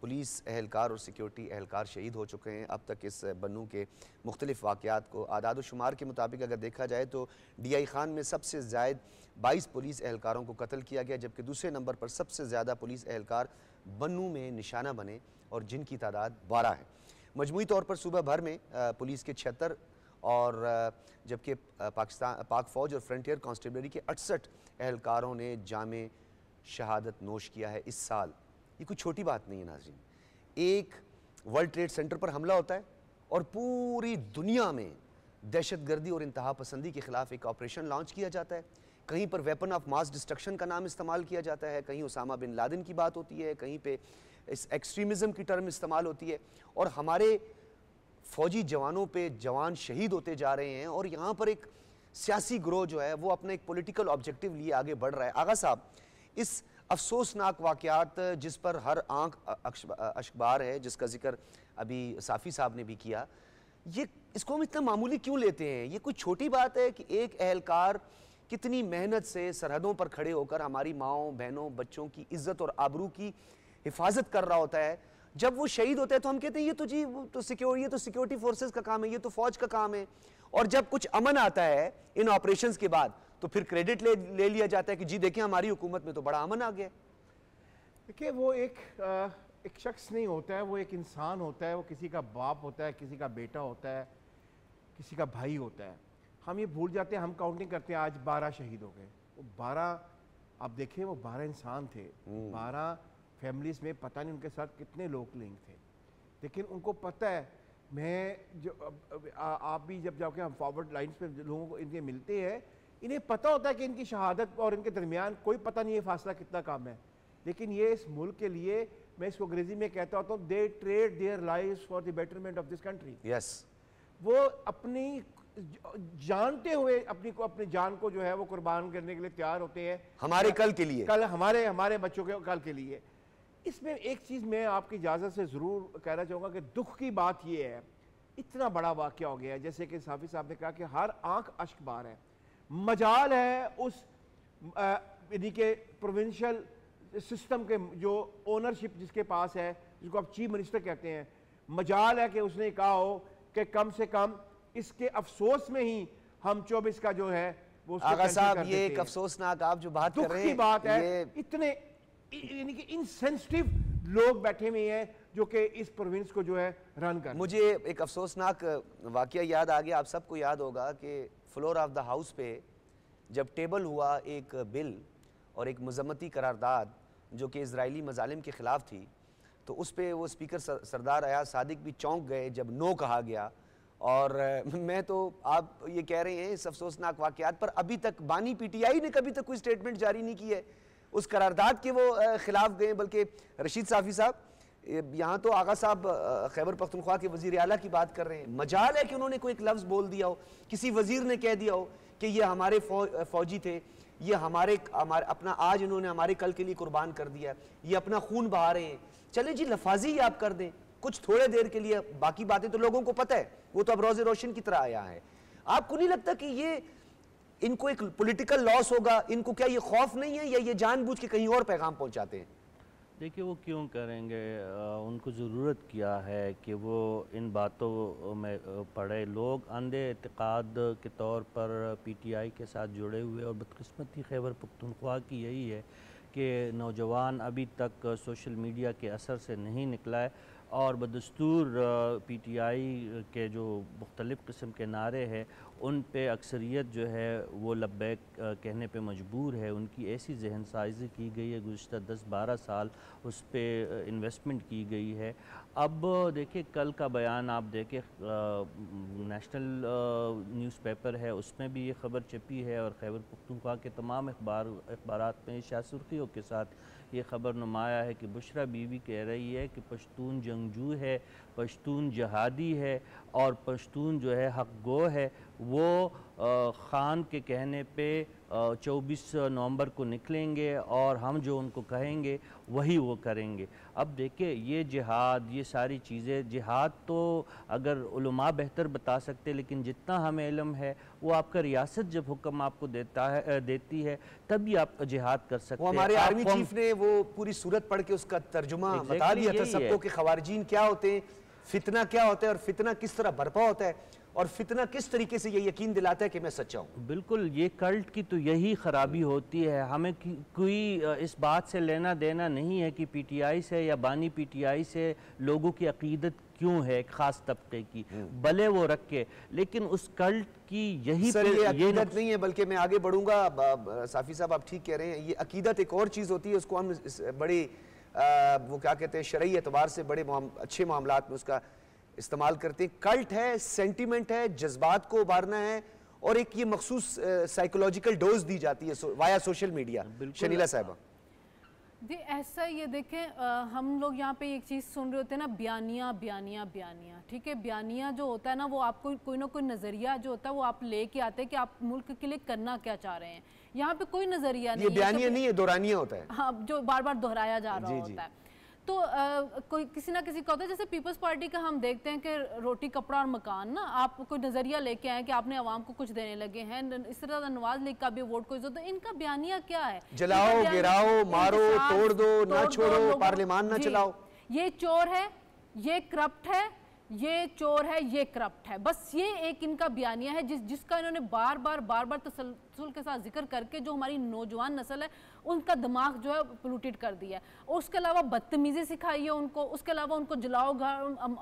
पुलिस एहलकार और सिक्योरिटी एहलकार शहीद हो चुके हैं अब तक इस बन्नू के मुख्तलिफ वाक़यात को। आदाद शुमार के मुताबिक अगर देखा जाए तो DI खान में सबसे ज़ायद 22 पुलिस एहलकारों को कत्ल किया गया, जबकि दूसरे नंबर पर सबसे ज़्यादा पुलिस एहलकार बन्नू में निशाना बने और जिनकी तादाद 12 है। मजमूई तौर पर सूबा भर में पुलिस के 76 और जबकि पाक फ़ौज और फ्रंटियर कांस्टेबलरी के 68 एहलकारों ने जामे शहादत नोश किया है इस साल। ये कोई छोटी बात नहीं है नाज़रीन। एक वर्ल्ड ट्रेड सेंटर पर हमला होता है और पूरी दुनिया में दहशतगर्दी और इंतहा पसंदी के ख़िलाफ़ एक ऑपरेशन लॉन्च किया जाता है। कहीं पर वेपन ऑफ मास डिस्ट्रक्शन का नाम इस्तेमाल किया जाता है, कहीं उसामा बिन लादेन की बात होती है, कहीं पे इस एक्सट्रीमिज़म की टर्म इस्तेमाल होती है, और हमारे फ़ौजी जवानों पे जवान शहीद होते जा रहे हैं। और यहाँ पर एक सियासी ग्रोह जो है वो अपना एक पॉलिटिकल ऑब्जेक्टिव लिए आगे बढ़ रहा है। आगा साहब, इस अफसोसनाक वाक़यात जिस पर हर आंख अखबार है, जिसका जिक्र अभी साफ़ी साहब ने भी किया, ये इसको हम इतना मामूली क्यों लेते हैं? ये कोई छोटी बात है कि एक एहलकार कितनी मेहनत से सरहदों पर खड़े होकर हमारी माओं बहनों बच्चों की इज्जत और आबरू की हिफाजत कर रहा होता है, जब वो शहीद होता है तो हम कहते हैं ये तो जी तो सिक्योरिटी फोर्सेस का काम है, ये तो फौज का काम है। और जब कुछ अमन आता है इन ऑपरेशंस के बाद तो फिर क्रेडिट ले लिया जाता है कि जी देखिए हमारी हुकूमत में तो बड़ा अमन आ गया। देखिए, वो एक शख्स नहीं होता है, वो एक इंसान होता है। वो किसी का बाप होता है, किसी का बेटा होता है, किसी का भाई होता है। हम ये भूल जाते हैं, हम काउंटिंग करते हैं, आज 12 शहीद हो गए। वो 12, आप देखें, वो 12 इंसान थे। 12 फैमिलीज़ में पता नहीं उनके साथ कितने लोग लिंक थे, लेकिन उनको पता है मैं जो आप भी जब जाके हम फॉरवर्ड लाइन्स पे लोगों को इनके मिलते हैं, इन्हें पता होता है कि इनकी शहादत और इनके दरमियान कोई पता नहीं है फासला कितना कम है, लेकिन ये इस मुल्क के लिए, मैं इसको अंग्रेजी में कहता होता हूँ, दे trade their lives for the betterment of this country. Yes, वो अपनी जानते हुए अपनी जान को जो है वो कुर्बान करने के लिए तैयार होते हैं हमारे कल के लिए, कल हमारे बच्चों के कल के लिए। इसमें एक चीज़ मैं आपकी इजाज़त से ज़रूर कहना चाहूँगा कि दुख की बात यह है, इतना बड़ा वाक़या हो गया है, जैसे कि साफ़ी साहब ने कहा कि हर आंख अश्क बार है। मजाल है उस यानी कि प्रोविंशियल सिस्टम के जो ओनरशिप जिसके पास है, जिसको आप चीफ मिनिस्टर कहते हैं, मजाल है कि उसने कहा हो कि कम से कम इसके अफसोस में ही हम 24 का जो है वो आगा साहब, ये एक अफसोसनाक आप जो बात कर रहे हैं, दुख की बात है, इतने यानी कि इनसेंसिटिव लोग बैठे हुए हैं जो कि इस प्रोविंस को जो है रन कर। मुझे एक अफसोसनाक वाकया याद आ गया, आप सबको याद होगा कि फ्लोर ऑफ द हाउस पे जब टेबल हुआ एक बिल और एक मजम्मती करारदाद जो कि इजरायली मजालिम के ख़िलाफ़ थी, तो उस पर वो स्पीकर सरदार अयाज सादिक भी चौंक गए जब नो कहा गया। और मैं तो, आप ये कह रहे हैं इस अफसोसनाक वाक़यात पर, अभी तक बानी पीटीआई ने कभी तक कोई स्टेटमेंट जारी नहीं की है उस करारदाद के वो ख़िलाफ़ गए। बल्कि रशीद साफ़ी साहब, यहाँ तो आगा साहब खैबर पख्तूनख्वा के वज़ीर आला की बात कर रहे हैं, मजाल है कि उन्होंने कोई एक लफ्ज़ बोल दिया हो, किसी वज़ीर ने कह दिया हो कि ये हमारे फ़ौजी थे, ये हमारे अपना आज इन्होंने हमारे कल के लिए कुर्बान कर दिया, ये अपना खून बहा रहे हैं। चले जी, लफाजी ही आप कर दें कुछ थोड़े देर के लिए, बाकी बातें तो लोगों को पता है, वो तो अब रोज़े रोशन की तरह आया है। आपको नहीं लगता कि ये इनको एक पॉलिटिकल लॉस होगा? इनको क्या ये खौफ नहीं है या ये जानबूझ के कहीं और पैगाम पहुंचाते हैं? देखिए, वो क्यों करेंगे, उनको ज़रूरत क्या है कि वो इन बातों में पड़े। लोग अंधे एतक़ाद के तौर पर पीटीआई के साथ जुड़े हुए, और बदकिस्मती खैबर पख्तूनख्वा की यही है कि नौजवान अभी तक सोशल मीडिया के असर से नहीं निकला है, और बदस्तूर पीटीआई के जो मुख्तलिफ़ किस्म के नारे हैं उन पे अक्सरियत जो है वो लब्बैक कहने पे मजबूर है। उनकी ऐसी जहन साजी की गई है, गुज़िश्ता 10-12 साल उस पर इन्वेस्टमेंट की गई है। अब देखिए, कल का बयान आप देखें, नेशनल न्यूज़पेपर है उसमें भी ये ख़बर छपी है, और खैबर पख्तूनख्वा के तमाम अखबारात में शाह सुर्खियों के साथ ये ख़बर नुमाया है कि बुशरा बीवी कह रही है कि पश्तून जंगजू है, पश्तून जहादी है, और पश्तून जो है हक गो है। वो ख़ान के कहने पे 24 नवंबर को निकलेंगे और हम जो उनको कहेंगे वही वो करेंगे। अब देखिए, ये जिहाद, ये सारी चीज़ें, जिहाद तो अगर उलमा बेहतर बता सकते, लेकिन जितना हमें इल्म है वो आपका रियासत जब हुक्म आपको देती है तभी आप जिहाद कर सकते हैं। हमारे आर्मी चीफ ने वो पूरी सूरत पढ़ के उसका तर्जुमा बता दिया था सबको कि खवारिजीन क्या होते हैं, फितना क्या होता है, और फितना किस तरह बर्पा होता है, और फितना किस तरीके से ये यकीन दिलाता है कि मैं सच्चा हूँ। बिल्कुल, ये कल्ट की तो यही ख़राबी होती है। हमें कोई इस बात से लेना देना नहीं है कि पीटीआई से या बानी पीटीआई से लोगों की अकीदत क्यों है ख़ास तबके की, भले वो रखे, लेकिन उस कल्ट की यही सर ये अकीदत नहीं है, बल्कि मैं आगे बढ़ूंगा। साफ़ी साहब, आप ठीक कह रहे हैं, ये अकीदत एक और चीज़ होती है, उसको हम बड़ी वो क्या कहते हैं, शरई एतबार से बड़े अच्छे मामलात में उसका इस्तेमाल करते हैं। कल्ट है, सेंटिमेंट है, जज्बात को उबारना है, और एक ये मखसूस साइकोलॉजिकल डोज दी जाती है वाया सोशल मीडिया। शनीला साहिबा जी, ऐसा ये देखें, हम लोग यहाँ पे एक चीज़ सुन रहे होते हैं ना, बयानिया बयानिया बयानिया, ठीक है। बयानिया जो होता है ना, वो आपको कोई ना कोई नज़रिया जो होता है वो आप लेके आते हैं कि आप मुल्क के लिए करना क्या चाह रहे हैं। यहाँ पे कोई नज़रिया नहीं है, ये बयानिया नहीं है, दोहरानिया होता है। हाँ, जो बार बार दोहराया जा रहा होता है। तो कोई किसी ना किसी का होता है, जैसे पीपल्स पार्टी का हम देखते हैं कि रोटी कपड़ा और मकान ना, आप कोई नज़रिया लेके आए कि आपने आवाम को कुछ देने लगे हैं। इस तरह नवाज लीग का भी वोट कोई होता है, इनका बयानिया क्या है? जलाओ, गिराओ, मारो, तोड़ दो, ना छोड़ो, पार्लियामान ना चलाओ। ये चोर है, ये करप्ट है, ये चोर है, ये करप्ट है, बस ये एक इनका बयानिया है जिसका इन्होंने बार बार तसल्सल के साथ जिक्र करके जो हमारी नौजवान नस्ल है उनका दिमाग जो है पोल्यूटेड कर दिया है। और उसके अलावा बदतमीज़ी सिखाई है उनको, उसके अलावा उनको जलाओ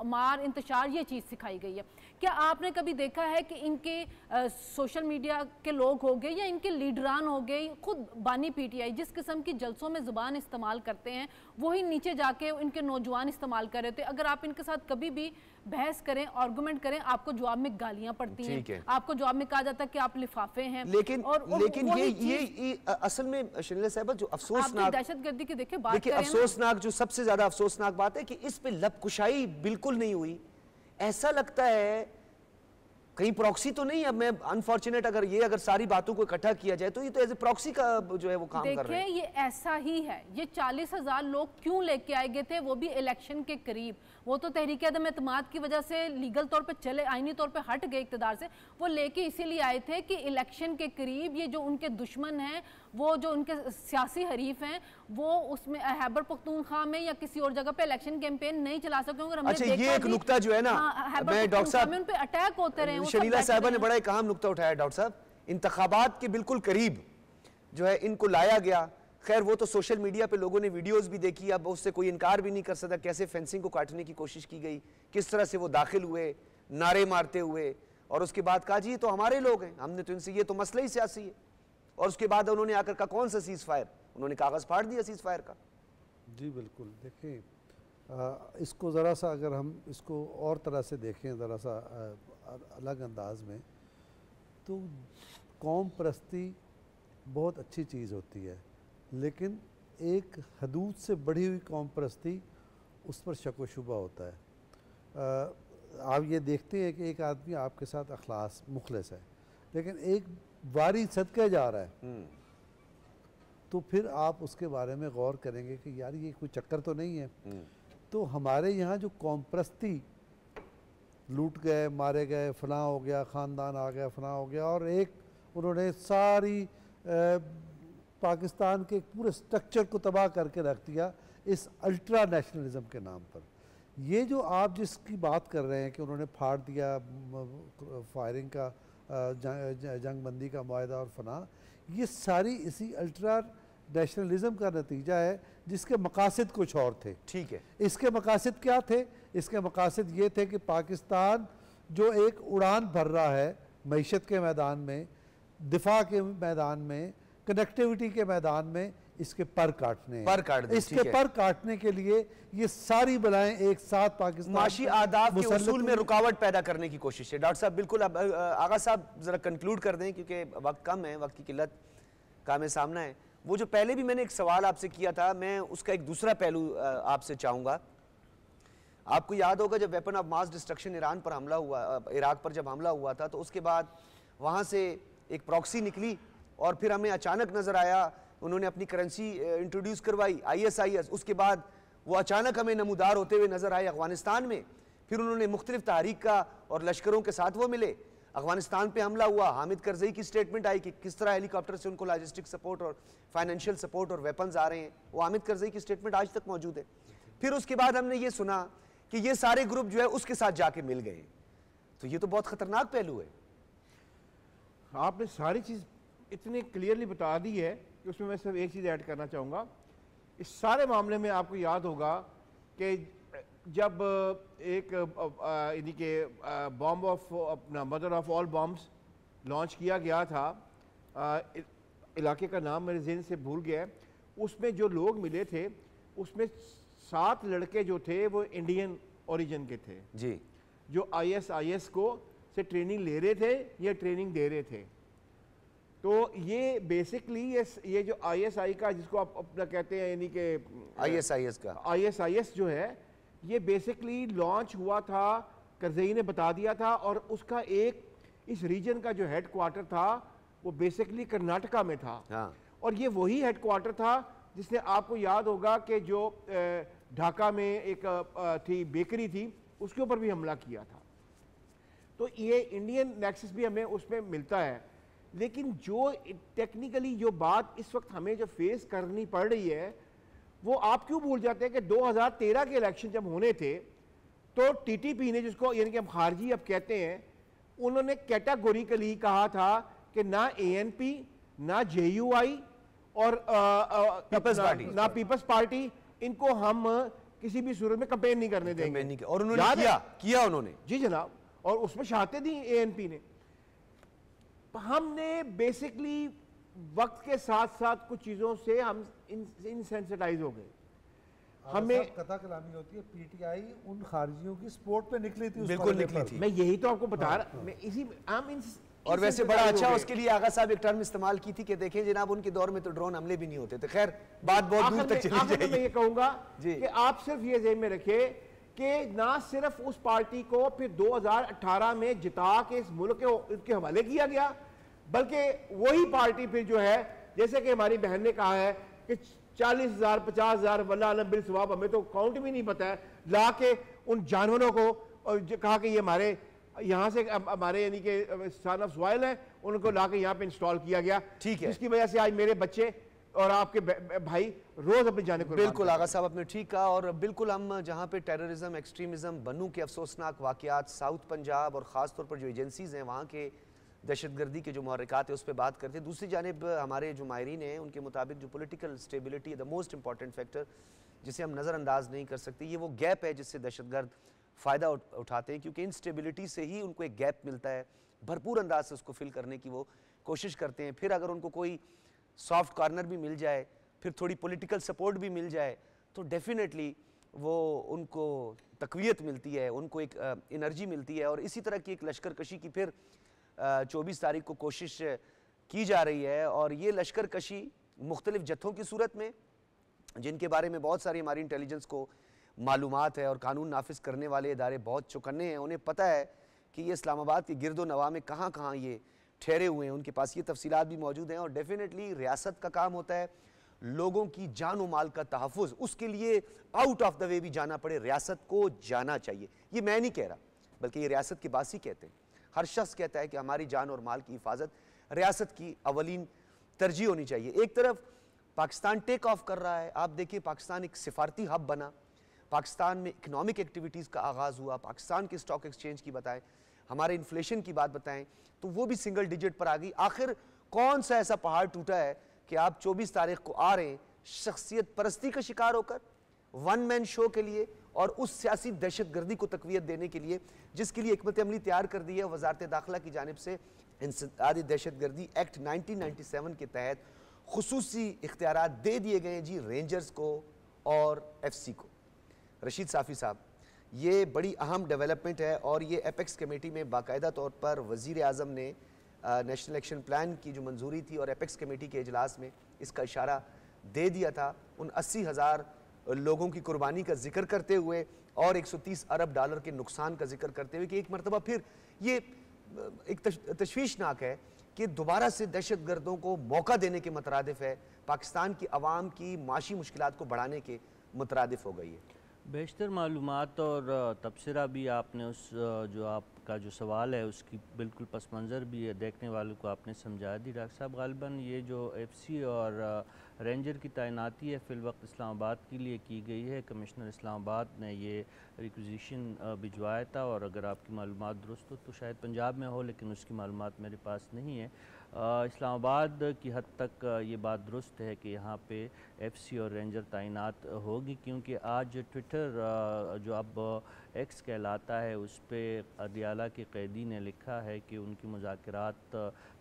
मार इंतशार ये चीज़ सिखाई गई है। क्या आपने कभी देखा है कि इनके सोशल मीडिया के लोग हो गए या इनके लीडरान हो गए, खुद बानी पीटीआई जिस किस्म की जलसों में ज़ुबान इस्तेमाल करते हैं वही नीचे जाके इनके नौजवान इस्तेमाल कर रहे थे। अगर आप इनके साथ कभी भी बहस करें, आर्गुमेंट करें, आपको जवाब में गालियां पड़ती हैं, आपको जवाब में कहा जाता है कि आप लिफाफे हैं। लेकिन ये असल में शर्मिला साहिबा जो अफसोसनाक दहशतगर्दी की देखिए अफसोसनाक जो सबसे ज्यादा अफसोसनाक बात है कि इस पे लबकुशाई बिल्कुल नहीं हुई। ऐसा लगता है कहीं प्रॉक्सी तो नहीं। अब मैं अनफॉर्चुनेट अगर सारी बातों को इकट्ठा किया जाए तो ये तो एज ए प्रॉक्सी का जो है वो काम कर रहे हैं। देखिए ये ऐसा ही है। ये 40,000 लोग क्यों लेके आए गए थे, वो भी इलेक्शन के करीब। वो तो तहरीक अदम एतमाद की वजह से लीगल तौर पे चले, आईनी तौर पे हट गए इक़्तिदार से। वो लेके इसीलिए आए थे कि इलेक्शन के करीब ये जो उनके दुश्मन हैं, वो जो उनके सियासी हरीफ हैं, वो उसमें खैबर पख्तूनख्वा में या किसी और जगह पे इलेक्शन कैंपेन नहीं चला सकेंगे। अच्छा, ये एक नुक्ता जो है ना, मैं डॉक्टर साहब उन पे अटैक होते रहे। शर्मिला साहिबा ने बड़ा एक अहम नुक्ता उठाया डॉक्टर साहब। इंतखाबात के बिल्कुल करीब जो है इनको लाया गया। खैर वो तो सोशल मीडिया पे लोगों ने वीडियोस भी देखी, अब उससे कोई इनकार भी नहीं कर सकता कैसे फेंसिंग को काटने की कोशिश की गई, किस तरह से वो दाखिल हुए नारे मारते हुए, और उसके बाद कहा जी ये तो हमारे लोग हैं, हमने तो इनसे, ये तो मसला ही सियासी है। और उसके बाद उन्होंने आकर कहा कौन सा सीज फायर, उन्होंने कागज फाड़ दिया सीज फायर का। जी बिल्कुल। देखिए इसको ज़रा सा अगर हम इसको और तरह से देखें, ज़रा सा अलग अंदाज में, तो कौम परस्ती बहुत अच्छी चीज़ होती है, लेकिन एक हदूद से बढ़ी हुई कौम परस्ती उस पर शक व शुबा होता है। आप ये देखते हैं कि एक आदमी आपके साथ अखलास मुखलिस है, लेकिन एक वारी सदके जा रहा है, तो फिर आप उसके बारे में गौर करेंगे कि यार ये कोई चक्कर तो नहीं है। तो हमारे यहाँ जो कौम परस्ती, लूट गए, मारे गए, फलां हो गया, ख़ानदान आ गया, फलां हो गया, और एक उन्होंने सारी पाकिस्तान के पूरे स्ट्रक्चर को तबाह करके रख दिया इस अल्ट्रा नेशनलिज्म के नाम पर। ये जो आप जिसकी बात कर रहे हैं कि उन्होंने फाड़ दिया फायरिंग का, जंग बंदी का मुआहदा और फना, ये सारी इसी अल्ट्रा नेशनलिज्म का नतीजा है जिसके मकासद कुछ और थे। ठीक है, इसके मकासद क्या थे? इसके मकासद ये थे कि पाकिस्तान जो एक उड़ान भर रहा है मईशत के मैदान में, दिफा के मैदान में, कनेक्टिविटी के मैदान में, इसके पर काटने हैं। इसके पर काटने के लिए ये सारी बलाएं एक साथ पाकिस्तान माशी आदाब के उसूल में रुकावट पैदा करने की कोशिश है। डॉक्टर साहब बिल्कुल, अब आगा साहब जरा कंक्लूड कर दें क्योंकि वक्त कम है, वक्त की किल्लत काम सामना है। वो जो पहले भी मैंने एक सवाल आपसे किया था, मैं उसका एक दूसरा पहलू आपसे चाहूँगा। आपको याद होगा जब weapon of mass destruction Iran पर हमला हुआ, इराक पर जब हमला हुआ था, तो उसके बाद वहाँ से एक प्रॉक्सी निकली और फिर हमें अचानक नज़र आया उन्होंने अपनी करेंसी इंट्रोड्यूस करवाई ISIS। उसके बाद वो अचानक हमें नमूदार होते हुए नज़र आए अफगानिस्तान में। फिर उन्होंने मुख्तलिफ तहरीक का और लश्करों के साथ वो मिले, अफगानिस्तान पे हमला हुआ, हामिद करजई की स्टेटमेंट आई कि किस तरह हेलीकॉप्टर से उनको लॉजिस्टिक सपोर्ट और फाइनेंशियल सपोर्ट और वेपन्स आ रहे हैं। वो हामिद करजई की स्टेटमेंट आज तक मौजूद है। फिर उसके बाद हमने ये सुना कि ये सारे ग्रुप जो है उसके साथ जाके मिल गए। तो ये तो बहुत ख़तरनाक पहलू है। आपने सारी चीज़ इतनी क्लियरली बता दी है कि उसमें मैं सिर्फ एक चीज़ ऐड करना चाहूँगा। इस सारे मामले में आपको याद होगा कि जब एक यानी कि बॉम्ब ऑफ अपना mother of all bombs launch किया गया था, इलाके का नाम मेरे ज़हन से भूल गया है, उसमें जो लोग मिले थे उसमें 7 लड़के जो थे वो इंडियन ओरिजिन के थे जी, जो ISIS को से ट्रेनिंग ले रहे थे या ट्रेनिंग दे रहे थे। तो ये बेसिकली ये जो ISI का जिसको आप अपना कहते हैं यानी कि ISIS जो है, ये बेसिकली लॉन्च हुआ था, करजई ने बता दिया था, और उसका एक इस रीजन का जो हेड क्वार्टर था वो बेसिकली कर्नाटका में था। हाँ। और ये वही हेड क्वार्टर था जिसने, आपको याद होगा कि जो ढाका में एक थी बेकरी थी, उसके ऊपर भी हमला किया था। तो ये इंडियन नेक्सस भी हमें उसमें मिलता है। लेकिन जो टेक्निकली जो बात इस वक्त हमें जो फेस करनी पड़ रही है, वो आप क्यों भूल जाते हैं कि 2013 के इलेक्शन जब होने थे तो TTP ने, जिसको यानी कि हम खारजी अब कहते हैं, उन्होंने कैटेगोरिकली कहा था कि ना ANP, ना JUI और ना पीपल्स पार्टी, इनको हम किसी भी सूरत में कंपेन नहीं करने देंगे। और उन्होंने किया उन्होंने, जी जनाब, और उसमें शहादतें दी ANP ने। हमने बेसिकली वक्त के साथ साथ कुछ चीजों से हम इनसेंसिटाइज हो गए। हमें कथा कलामी होती है, PTI उन खारिजियों की सपोर्ट पे निकली थी, बिल्कुल निकली थी। मैं यही तो आपको बता रहा, मैं इसी और वैसे बड़ा अच्छा उसके लिए आगा साहब एक टर्म इस्तेमाल की थी कि देखें जनाब उनके दौर में तो ड्रोन हमले भी नहीं होते थे। खैर बात बहुत दूर तक चली जाएगी। मैं ये कहूंगा कि आप सिर्फ ये ज़हन में रखिए कि ना सिर्फ उस पार्टी को फिर 2018 में जिता के इस मुल्क के हवाले किया गया, बल्कि वही पार्टी फिर जो है, जैसे कि हमारी बहन ने कहा है कि 40,000 50,000 वल्लाह अलम बिल सवाब, हमें तो काउंट भी नहीं पता है, ला के उन जानवरों को कहा कि ये हमारे यहाँ से हमारे यानी कि सन ऑफ सॉइल है, उनको ला के यहाँ पे इंस्टॉल किया गया। ठीक है, इसकी वजह से आज मेरे बच्चे और आपके भाई रोज अपनी जाने को। बिल्कुल आगा साहब आपने ठीक कहा। और बिल्कुल हम जहाँ पे टेररिज्म, एक्सट्रीमिज्म, बनू के अफसोसनाक वाकयात, साउथ पंजाब और ख़ास तौर पर जो एजेंसीज़ हैं वहाँ के दहशतगर्दी के जो महरक़ात है उस पर बात करते हैं, दूसरी जानिब हमारे जो माहिरीन हैं उनके मुताबिक जो पॉलिटिकल स्टेबिलिटी है द मोस्ट इंपॉर्टेंट फैक्टर जिसे हम नज़रअंदाज नहीं कर सकते, ये वो गैप है जिससे दहशतगर्द फ़ायदा उठाते हैं, क्योंकि इंस्टेबिलिटी से ही उनको एक गैप मिलता है, भरपूर अंदाज से उसको फिल करने की वो कोशिश करते हैं। फिर अगर उनको कोई सॉफ्ट कॉर्नर भी मिल जाए, फिर थोड़ी पॉलिटिकल सपोर्ट भी मिल जाए, तो डेफिनेटली वो उनको तक़वियत मिलती है, उनको एक एनर्जी मिलती है। और इसी तरह की एक लश्कर कशी की फिर 24 तारीख को कोशिश की जा रही है, और ये लश्कर कशी मुख्तलिफ जत्थों की सूरत में, जिनके बारे में बहुत सारी हमारी इंटेलिजेंस को मालूमात है और कानून नाफिज करने वाले इदारे बहुत चौकन्ने हैं, उन्हें पता है कि ये इस्लामाबाद के गिरदो नवा में कहाँ कहाँ ये ठहरे हुए हैं, उनके पास ये तफसीलात भी मौजूद हैं। और डेफिनेटली रियासत का काम होता है लोगों की जान व माल का तहफ़्फ़ुज़, उसके लिए आउट ऑफ द वे भी जाना पड़े, रियासत को जाना चाहिए। ये मैं नहीं कह रहा, बल्कि ये रियासत के बासी कहते हैं। हर शख्स कहता है कि हमारी जान और माल की हिफाजत रियासत की अवलीन तरजीह होनी चाहिए। एक तरफ पाकिस्तान टेक ऑफ कर रहा है, आप देखिए पाकिस्तान एक सिफारती हब बना, पाकिस्तान में इकनॉमिक एक्टिविटीज़ का आगाज़ हुआ, पाकिस्तान के स्टॉक एक्सचेंज की बताएं, हमारे इन्फ्लेशन की बात बताएं तो वो भी सिंगल डिजिट पर आ गई। आखिर कौन सा ऐसा पहाड़ टूटा है कि आप 24 तारीख को आ रहे हैं शख्सियत परस्ती का शिकार होकर, वन मैन शो के लिए और उस सियासी दहशतगर्दी को तक़वियत देने के लिए जिसके लिए हिकमत अमली तैयार कर दी है वज़ारत दाखिला की जानिब से। इंसदादी दहशतगर्दी एक्ट 1997 के तहत खुसूसी इख्तियारात दे दिए गए जी रेंजर्स को और FC को। रशीद साफ़ी साहब, ये बड़ी अहम डेवलपमेंट है और ये एपेक्स कमेटी में बाकायदा तौर पर वज़ीर आज़म ने नेशनल एक्शन प्लान की जो मंजूरी थी और एपेक्स कमेटी के इजलास में इसका इशारा दे दिया था, उन 80,000 लोगों की कुर्बानी का जिक्र करते हुए और 130 अरब डॉलर के नुकसान का जिक्र करते हुए कि एक मरतबा फिर ये एक तशवीशनाक है कि दोबारा से दहशतगर्दों को मौका देने के मुतरादिफ है, पाकिस्तान की आवाम की माशी मुश्किलात को बढ़ाने के मुतरादिफ हो गई है। बेशतर मालूमात और तबसरा भी आपने उस जो आपका जो सवाल है उसकी बिल्कुल पस मंज़र भी है, देखने वालों को आपने समझा दी। डॉक्टर साहब ग़ालिबन ये जो FC और रेंजर की तैनाती है फ़िल वक्त इस्लामाबाद के लिए की गई है। कमिश्नर इस्लामाबाद ने ये रिक्विजिशन भिजवाया था और अगर आपकी मालूमात दुरुस्त हो तो शायद पंजाब में हो, लेकिन उसकी मालूमात मेरे पास नहीं है। इस्लामाबाद की हद तक ये बात दुरुस्त है कि यहाँ पे FC और रेंजर तैनात होगी, क्योंकि आज ट्विटर जो अब X कहलाता है उस पर अदियाला के कैदी ने लिखा है कि उनकी मुज़ाकरात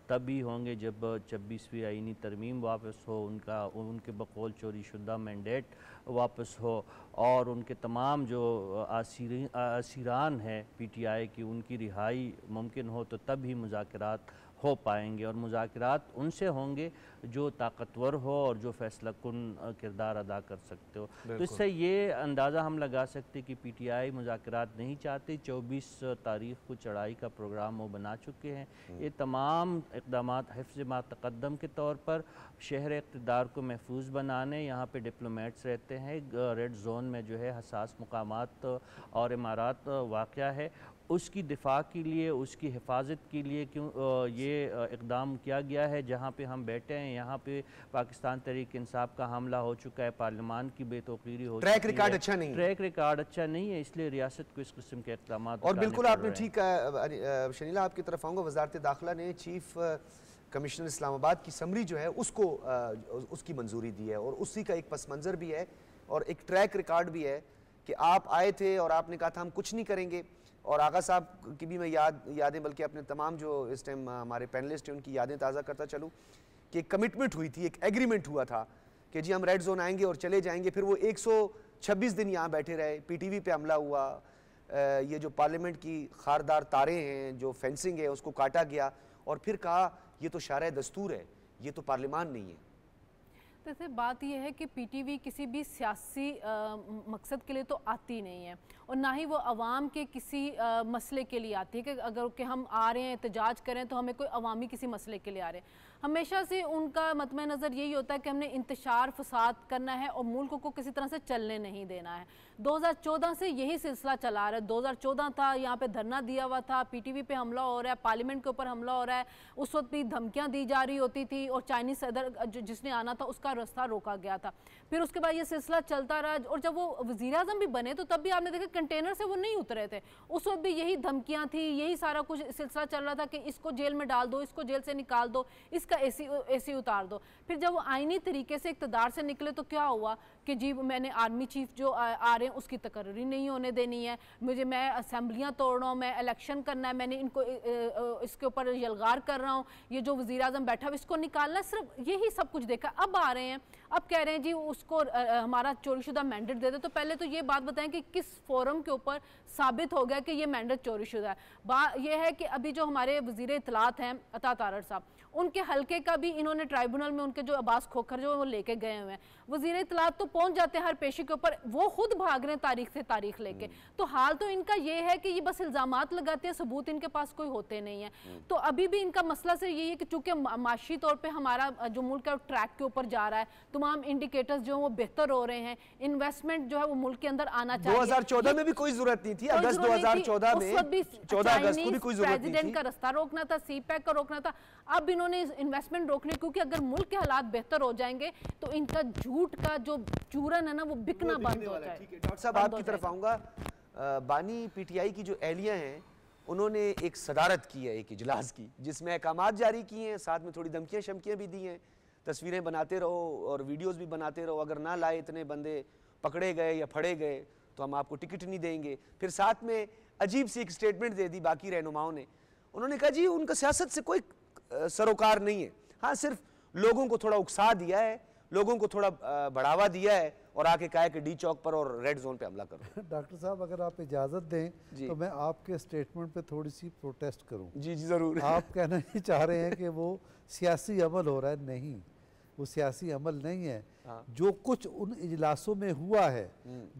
तभी होंगे जब 26वीं आईनी तरमीम वापस हो, उनके बकौल चोरी शुदा मैंडेट वापस हो और उनके तमाम जो असीरान हैं PTI की उनकी रिहाई मुमकिन हो, तो तभी मुज़ाकरात हो पाएंगे। और मुज़ाकरात उनसे होंगे जो ताकतवर हो और जो फैसला कुन किरदार अदा कर सकते हो। तो इससे ये अंदाज़ा हम लगा सकते कि PTI मुज़ाकरात नहीं चाहती। 24 तारीख़ को चढ़ाई का प्रोग्राम वो बना चुके हैं। ये तमाम इक़दामात हिफ्ज़ मा तक़द्दम के तौर पर शहर इक़्तिदार को महफूज बनाने, यहाँ पे डिप्लोमेट्स रहते हैं, रेड जोन में जो है हसास मुकामात और इमारात वाक़या है, उसकी दिफा के लिए, उसकी हिफाजत के लिए क्यों ये इक़दाम किया गया है। जहाँ पे हम बैठे हैं यहाँ पे पाकिस्तान तहरीक इंसाफ का हमला हो चुका है, पार्लियामान की बेतौकीरी हो चुकी है, ट्रैक रिकॉर्ड अच्छा नहीं है, ट्रैक रिकॉर्ड अच्छा नहीं है, इसलिए रियासत को इस किस्म के इक़दाम। और बिल्कुल आपने ठीक कहा। शनीला आपकी तरफ आऊँगा, वज़ारत दाखिला ने चीफ कमिश्नर इस्लामाबाद की समरी जो है उसको उसकी मंजूरी दी है, और उसी का एक पस मंज़र भी है और एक ट्रैक रिकॉर्ड भी है कि आप आए थे और आपने कहा था हम कुछ नहीं करेंगे। और आगा साहब की भी मैं यादें बल्कि अपने तमाम जो इस टाइम हमारे पैनलिस्ट हैं उनकी यादें ताज़ा करता चलूँ कि एक कमिटमेंट हुई थी, एक एग्रीमेंट हुआ था कि जी हम रेड जोन आएंगे और चले जाएंगे। फिर वो 126 दिन यहाँ बैठे रहे, PTV पे हमला हुआ, ये जो पार्लियामेंट की खारदार तारें हैं, जो फेंसिंग है उसको काटा गया, और फिर कहा ये तो शारे दस्तूर है, ये तो पार्लियामान नहीं है। जैसे बात यह है कि PTV किसी भी सियासी मकसद के लिए तो आती नहीं है, और ना ही वो अवाम के किसी मसले के लिए आती है कि अगर कि हम आ रहे हैं एहतजाज करें तो हमें कोई अवामी किसी मसले के लिए आ रहे हैं। हमेशा से उनका मतम नज़र यही होता है कि हमने इंतशार फसाद करना है और मुल्क को किसी तरह से चलने नहीं देना है। 2014 से यही सिलसिला चला रहा है। 2014 था, यहाँ पे धरना दिया हुआ था, PTV पे हमला हो रहा है, पार्लियामेंट के ऊपर हमला हो रहा है, उस वक्त भी धमकियाँ दी जा रही होती थी और चाइनीज़ सदर जिसने आना था उसका रास्ता रोका गया था। फिर उसके बाद ये सिलसिला चलता रहा, और जब वो वज़ीर आज़म भी बने तो तब भी आपने देखा कंटेनर से वो नहीं उतरे थे, उस वक्त भी यही धमकियाँ थी, यही सारा कुछ सिलसिला चल रहा था कि इसको जेल में डाल दो, इसको जेल से निकाल दो, इसका AC उतार दो। फिर जब वो आईनी तरीके से इक़्तिदार से निकले तो क्या हुआ कि जी मैंने आर्मी चीफ जो आ रहे हैं उसकी तकर्री नहीं होने देनी है, मैं असम्बलियाँ तोड़ रहा हूँ, मैं इलेक्शन करना है, मैंने इनको इसके ऊपर यलगार कर रहा हूँ, ये जो वज़ीर आज़म बैठा है इसको निकालना है, सिर्फ यही सब कुछ देखा। अब आ रहे हैं, अब कह रहे हैं जी उसको हमारा चोरीशुदा मैंडेट दे दे। तो पहले तो ये बात बताएं कि किस फोरम के ऊपर साबित हो गया कि ये मैंडेट चोरीशुदा है। ये है कि अभी जो हमारे वज़ीर इत्तलात हैं अता तारड़ साहब, उनके हल्के का भी इन्होंने ट्राइब्यूनल में उनके जो अब्बास खोखर जो वो लेके गए हुए हैं, वज़ीर इत्तलात तो पहुंच जाते हैं हर पेशी के ऊपर, वो खुद भाग रहे हैं तारीख से तारीख लेके। तो हाल तो इनका ये है कि ये बस इल्ज़ामात लगाते हैं, सबूत इनके पास कोई होते नहीं है। तो अभी भी इनका मसला सिर्फ यही है कि चूंकि माशी तौर पर हमारा जो मुल्क है ट्रैक के ऊपर जा रहा है, तमाम इंडिकेटर्स जो वो बेहतर हो रहे हैं, इन्वेस्टमेंट जो है वो मुल्क के अंदर आना चाहिए। 2014 में भी कोई जरूरत नहीं थी, अगस्त 2014 में 14 अगस्त को भी कोई जरूरत नहीं थी। प्रेसिडेंट का रास्ता रोकना था, CPEC का रोकना था। अब इन्होंने इन्वेस्टमेंट रोकने, क्योंकि अगर मुल्क के हालात बेहतर हो जाएंगे तो इनका झूठ का जो चूरन है ना वो बिकना बंद हो जाए। डॉक्टर साहब आपकी तरफ आऊंगा। बानी PTI की जो एहलिया हैं उन्होंने एक सदारत की है एक इजलास की, जिसमें अहकामात जारी किए हैं, साथ में थोड़ी धमकियाँ शमकियाँ भी दी हैं, तस्वीरें बनाते रहो और वीडियोस भी बनाते रहो, अगर ना लाए इतने बंदे पकड़े गए या फड़े गए तो हम आपको टिकट नहीं देंगे। फिर साथ में अजीब सी एक स्टेटमेंट दे दी बाकी रहनुमाओं ने, उन्होंने कहा जी उनका सियासत से कोई सरोकार नहीं है, हाँ सिर्फ लोगों को थोड़ा उकसा दिया है, लोगों को थोड़ा बढ़ावा दिया है और आके कहा कि D चौक पर और रेड जोन पे हमला करो। डॉक्टर साहब अगर आप इजाज़त दें तो मैं आपके स्टेटमेंट पे थोड़ी सी प्रोटेस्ट करूं। जी जी ज़रूर। आप कहना ही चाह रहे हैं कि वो सियासी अमल हो रहा है, नहीं वो सियासी अमल नहीं है। जो कुछ उन इजलासों में हुआ है,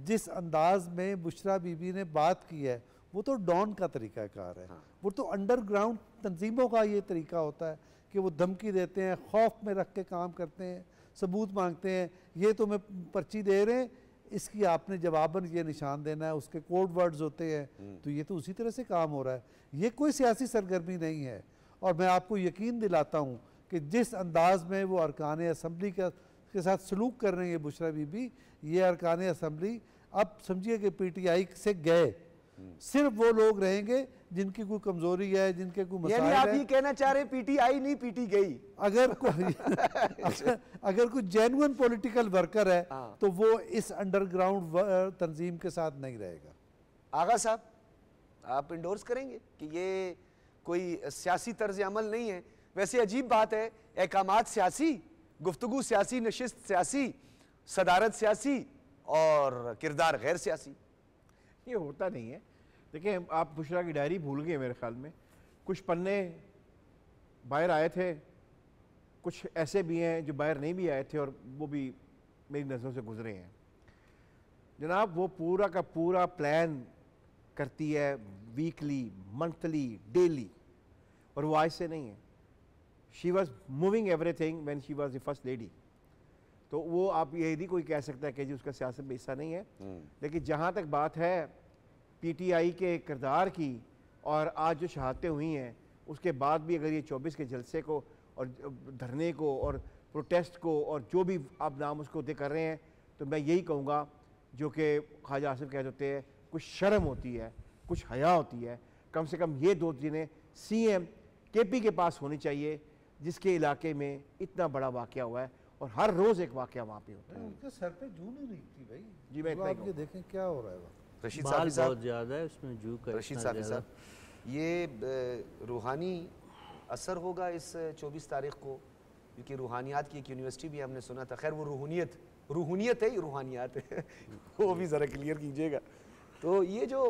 जिस अंदाज में बुशरा बीबी ने बात की है, वो तो डॉन का तरीक़ाकार है। वो तो अंडरग्राउंड तंजीमों का ये तरीका होता है कि वो धमकी देते हैं, खौफ में रख के काम करते हैं, सबूत मांगते हैं, ये तुम्हें पर्ची दे रहे हैं, इसकी आपने जवाबन ये निशान देना है, उसके कोड वर्ड्स होते हैं। तो ये तो उसी तरह से काम हो रहा है, ये कोई सियासी सरगर्मी नहीं है। और मैं आपको यकीन दिलाता हूँ कि जिस अंदाज में वो अरकान असम्बली के साथ सलूक कर रही है बुशरा बीबी, ये अरकान असम्बली अब समझिए कि PTI से गए, सिर्फ वो लोग रहेंगे जिनकी कोई कमजोरी है, जिनके कोई मसाइल है। आप ये कहना चाह रहे हैं PTI नहीं PT गई? अगर कोई जेन्युइन पॉलिटिकल वर्कर है तो वो इस अंडरग्राउंड तंजीम के साथ नहीं रहेगा। आगा साहब आप इंडोर्स करेंगे कि ये कोई सियासी तर्ज अमल नहीं है? वैसे अजीब बात है, अहकामात सियासी, गुफ्तगू सियासी, नशिस्त सियासी, सदारत सियासी और किरदार गैर सियासी। ये होता नहीं है। देखिए आप बुशरा की डायरी भूल गए मेरे ख्याल में, कुछ पन्ने बाहर आए थे, कुछ ऐसे भी हैं जो बाहर नहीं भी आए थे और वो भी मेरी नज़रों से गुजरे हैं। जनाब वो पूरा का पूरा प्लान करती है, वीकली, मंथली, डेली, और वो आज से नहीं है। She was moving everything when she was the first lady. तो वो आप ये नहीं कोई कह सकता है कि जी उसका सियासत में हिस्सा नहीं है। लेकिन जहाँ तक बात है PTI के किरदार की, और आज जो शहादतें हुई हैं उसके बाद भी अगर ये 24 के जलसे को और धरने को और प्रोटेस्ट को और जो भी आप नाम उसको दे कर रहे हैं, तो मैं यही कहूँगा जो कि ख्वाजा आसिफ कह देते हैं, कुछ शर्म होती है, कुछ हया होती है, कम से कम ये दो चीज़ें CM KP के पास होनी चाहिए। जिसके इलाके में इतना बड़ा वाक़या हुआ है और हर रोज़ एक वाक़या वहाँ पे होता है। उनके सर पे जून ही नहीं थी भाई जी, मैं इतना ही आप ये देखें क्या हो रहा है वहाँ। रशीद बाल साफी बहुत ज़्यादा है उसमें जू का रशीद इतना साफी ज़्यादा। साहब, ये रूहानी असर होगा इस 24 तारीख को, क्योंकि रूहानियात की एक यूनिवर्सिटी भी हमने सुना था। खैर वो रूहानियत है, ये रूहानियात है वो भी ज़रा क्लियर कीजिएगा। तो ये जो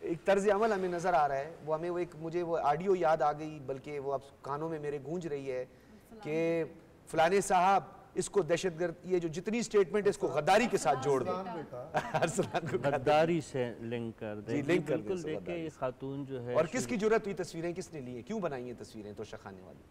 एक तर्ज अमल हमें नज़र आ रहा है, वो हमें वो एक, मुझे वो ऑडियो याद आ गई, बल्कि वो अब कानों में मेरे गूंज रही है कि फ़लाने साहब इसको दहशतगर्द, ये जो जितनी स्टेटमेंट है इसको गद्दारी के साथ जोड़ दें। अरसलान को गद्दारी से लिंक कर दे। जी, लिंक कर दें बिल्कुल इसको देखिए ये खातून जो है, और किसकी जरूरत हुई, तस्वीरें किसने ली हैं, क्यों बनाई हैं तस्वीरें तोशा खाने वाली?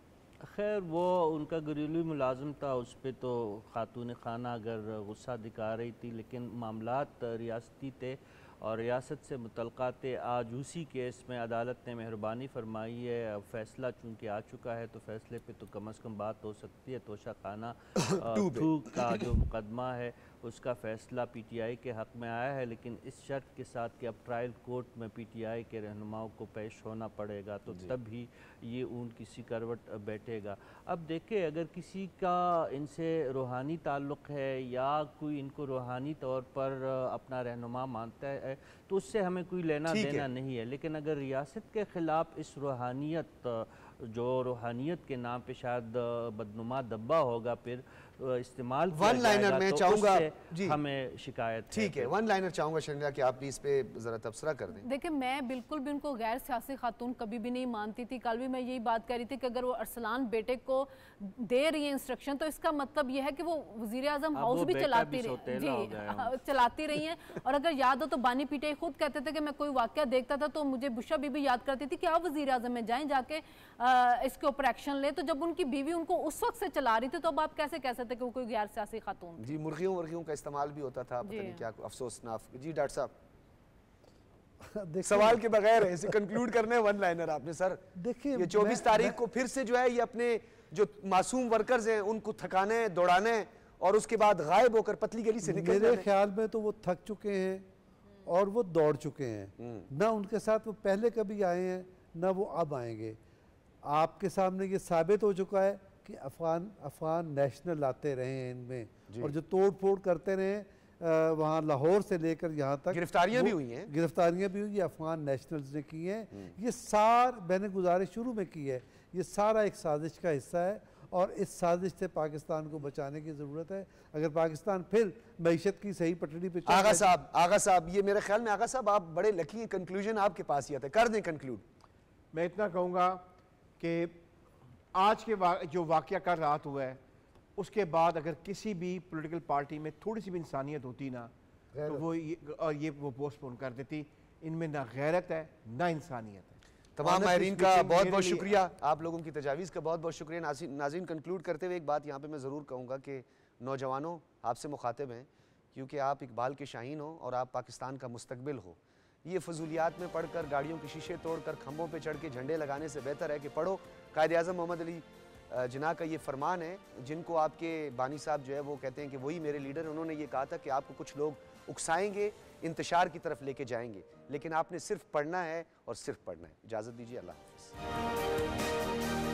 खैर वो उनका घरेलू मुलाजिम था, उस पर तो खातून खाना अगर गुस्सा दिखा रही थी, लेकिन मामलात रियासती थे और रियासत से मुतल्लका थे। आज उसी केस में अदालत ने मेहरबानी फरमाई है, अब फैसला चूँकि आ चुका है तो फैसले पे तो कम अज़ कम बात हो सकती है। तोशा खाना 2 का जो मुकदमा है उसका फ़ैसला पीटीआई के हक़ में आया है, लेकिन इस शर्त के साथ कि अब ट्रायल कोर्ट में पीटीआई के रहनुमाओं को पेश होना पड़ेगा, तो तब ही ये ऊन किसी करवट बैठेगा। अब देखें, अगर किसी का इनसे रूहानी ताल्लुक़ है या कोई इनको रूहानी तौर पर अपना रहनुमा मानता है तो उससे हमें कोई लेना देना नहीं है, लेकिन अगर रियासत के ख़िलाफ़ इस रूहानियत, जो रूहानियत के नाम पे शायद बदनुमा दब्बा होगा, फिर इस्तेमाल किया वन लाइनर जाएगा, में तो चाहूँगा उससे हमें शिकायत है। ठीक है, वन लाइनर चाहूँगा शर्मिला कि आप भी इस पे ज़रा तबसरा कर दें। देखिए, मैं बिल्कुल भी उनको गैर सियासी खातून कभी भी नहीं मानती थी। कल भी मैं यही बात कर रही थी कि अगर वो अरसलान बेटे को दे रही है इंस्ट्रक्शन, तो इसका मतलब ये है कि वो वज़ीर आज़म हाउस भी चलाती रही, जी चलाती रही हैं। और अगर याद हो तो बानी पीटे खुद कहते थे कि मैं कोई वाक़या देखता था तो मुझे बुशरा बीबी याद करती थी कि आप वज़ीर आज़म में जाएँ, जाके इसके ऊपर एक्शन ले। तो जब उनकी बीवी उनको उस वक्त से चला रही थी, तो अब आप कैसे कह सकते कि वो कोई गैर सियासी खातून? जी, मुर्गियों का इस्तेमाल भी होता था, पता नहीं क्या अफसोसनाक। जी डॉक्टर साहब, सवाल के बगैर है, इसे कंक्लूड करने वन लाइनर आपने सर। देखिए, ये 24 तारीख को फिर से जो है ये अपने जो मासूम वर्कर्स हैं उनको थकाने दौड़ाने और उसके बाद गायब होकर पतली गली से निकल मेरे ख्याल में तो वो थक चुके हैं और वो दौड़ चुके हैं। ना उनके साथ वो पहले कभी आए हैं, ना वो अब आएंगे। आपके सामने ये साबित हो चुका है कि अफगान नेशनल आते रहे हैं इनमें, और जो तोड़ फोड़ करते रहे वहाँ लाहौर से लेकर यहाँ तक गिरफ्तारियां भी हुई हैं, गिरफ्तारियाँ भी हुई, ये अफगान नेशनल्स ने की हैं। ये मैंने गुजारिश शुरू में की है, ये सारा एक साजिश का हिस्सा है और इस साजिश से पाकिस्तान को बचाने की ज़रूरत है। अगर पाकिस्तान फिर मईशत की सही पटड़ी पे आगा साहब, ये मेरे ख्याल में आगा साहब आप बड़े लकी हैं, कंक्लूजन आपके पास ही आता है, कर दें कंक्लूड। मैं इतना कहूँगा कि आज के जो वाक़या कल रात हुआ है, उसके बाद अगर किसी भी पॉलिटिकल पार्टी में थोड़ी सी भी इंसानियत होती ना, तो वो पोस्टपोन कर देती। इनमें ना गैरत है ना इंसानियत है। तमाम माहिरीन का बहुत बहुत शुक्रिया, आप लोगों की तजावीज़ का बहुत बहुत शुक्रिया। नाज़रीन, कंक्लूड करते हुए एक बात यहाँ पे मैं ज़रूर कहूँगा कि नौजवानों, आपसे मुखातिब हैं, क्योंकि आप इकबाल के शाहीन हो और आप पाकिस्तान का मुस्तकबिल हो। ये फजूलियात में पढ़कर, गाड़ियों के शीशे तोड़कर, खंभों पे चढ़ के झंडे लगाने से बेहतर है कि पढ़ो। कायद-ए-आज़म मोहम्मद अली जिन्ना का ये फरमान है, जिनको आपके बानी साहब जो है वो कहते हैं कि वही मेरे लीडर हैं। उन्होंने ये कहा था कि आपको कुछ लोग उकसाएंगे, इंतशार की तरफ लेके जाएंगे, लेकिन आपने सिर्फ पढ़ना है और सिर्फ पढ़ना है। इजाज़त दीजिए, अल्लाह हाफ़िज़।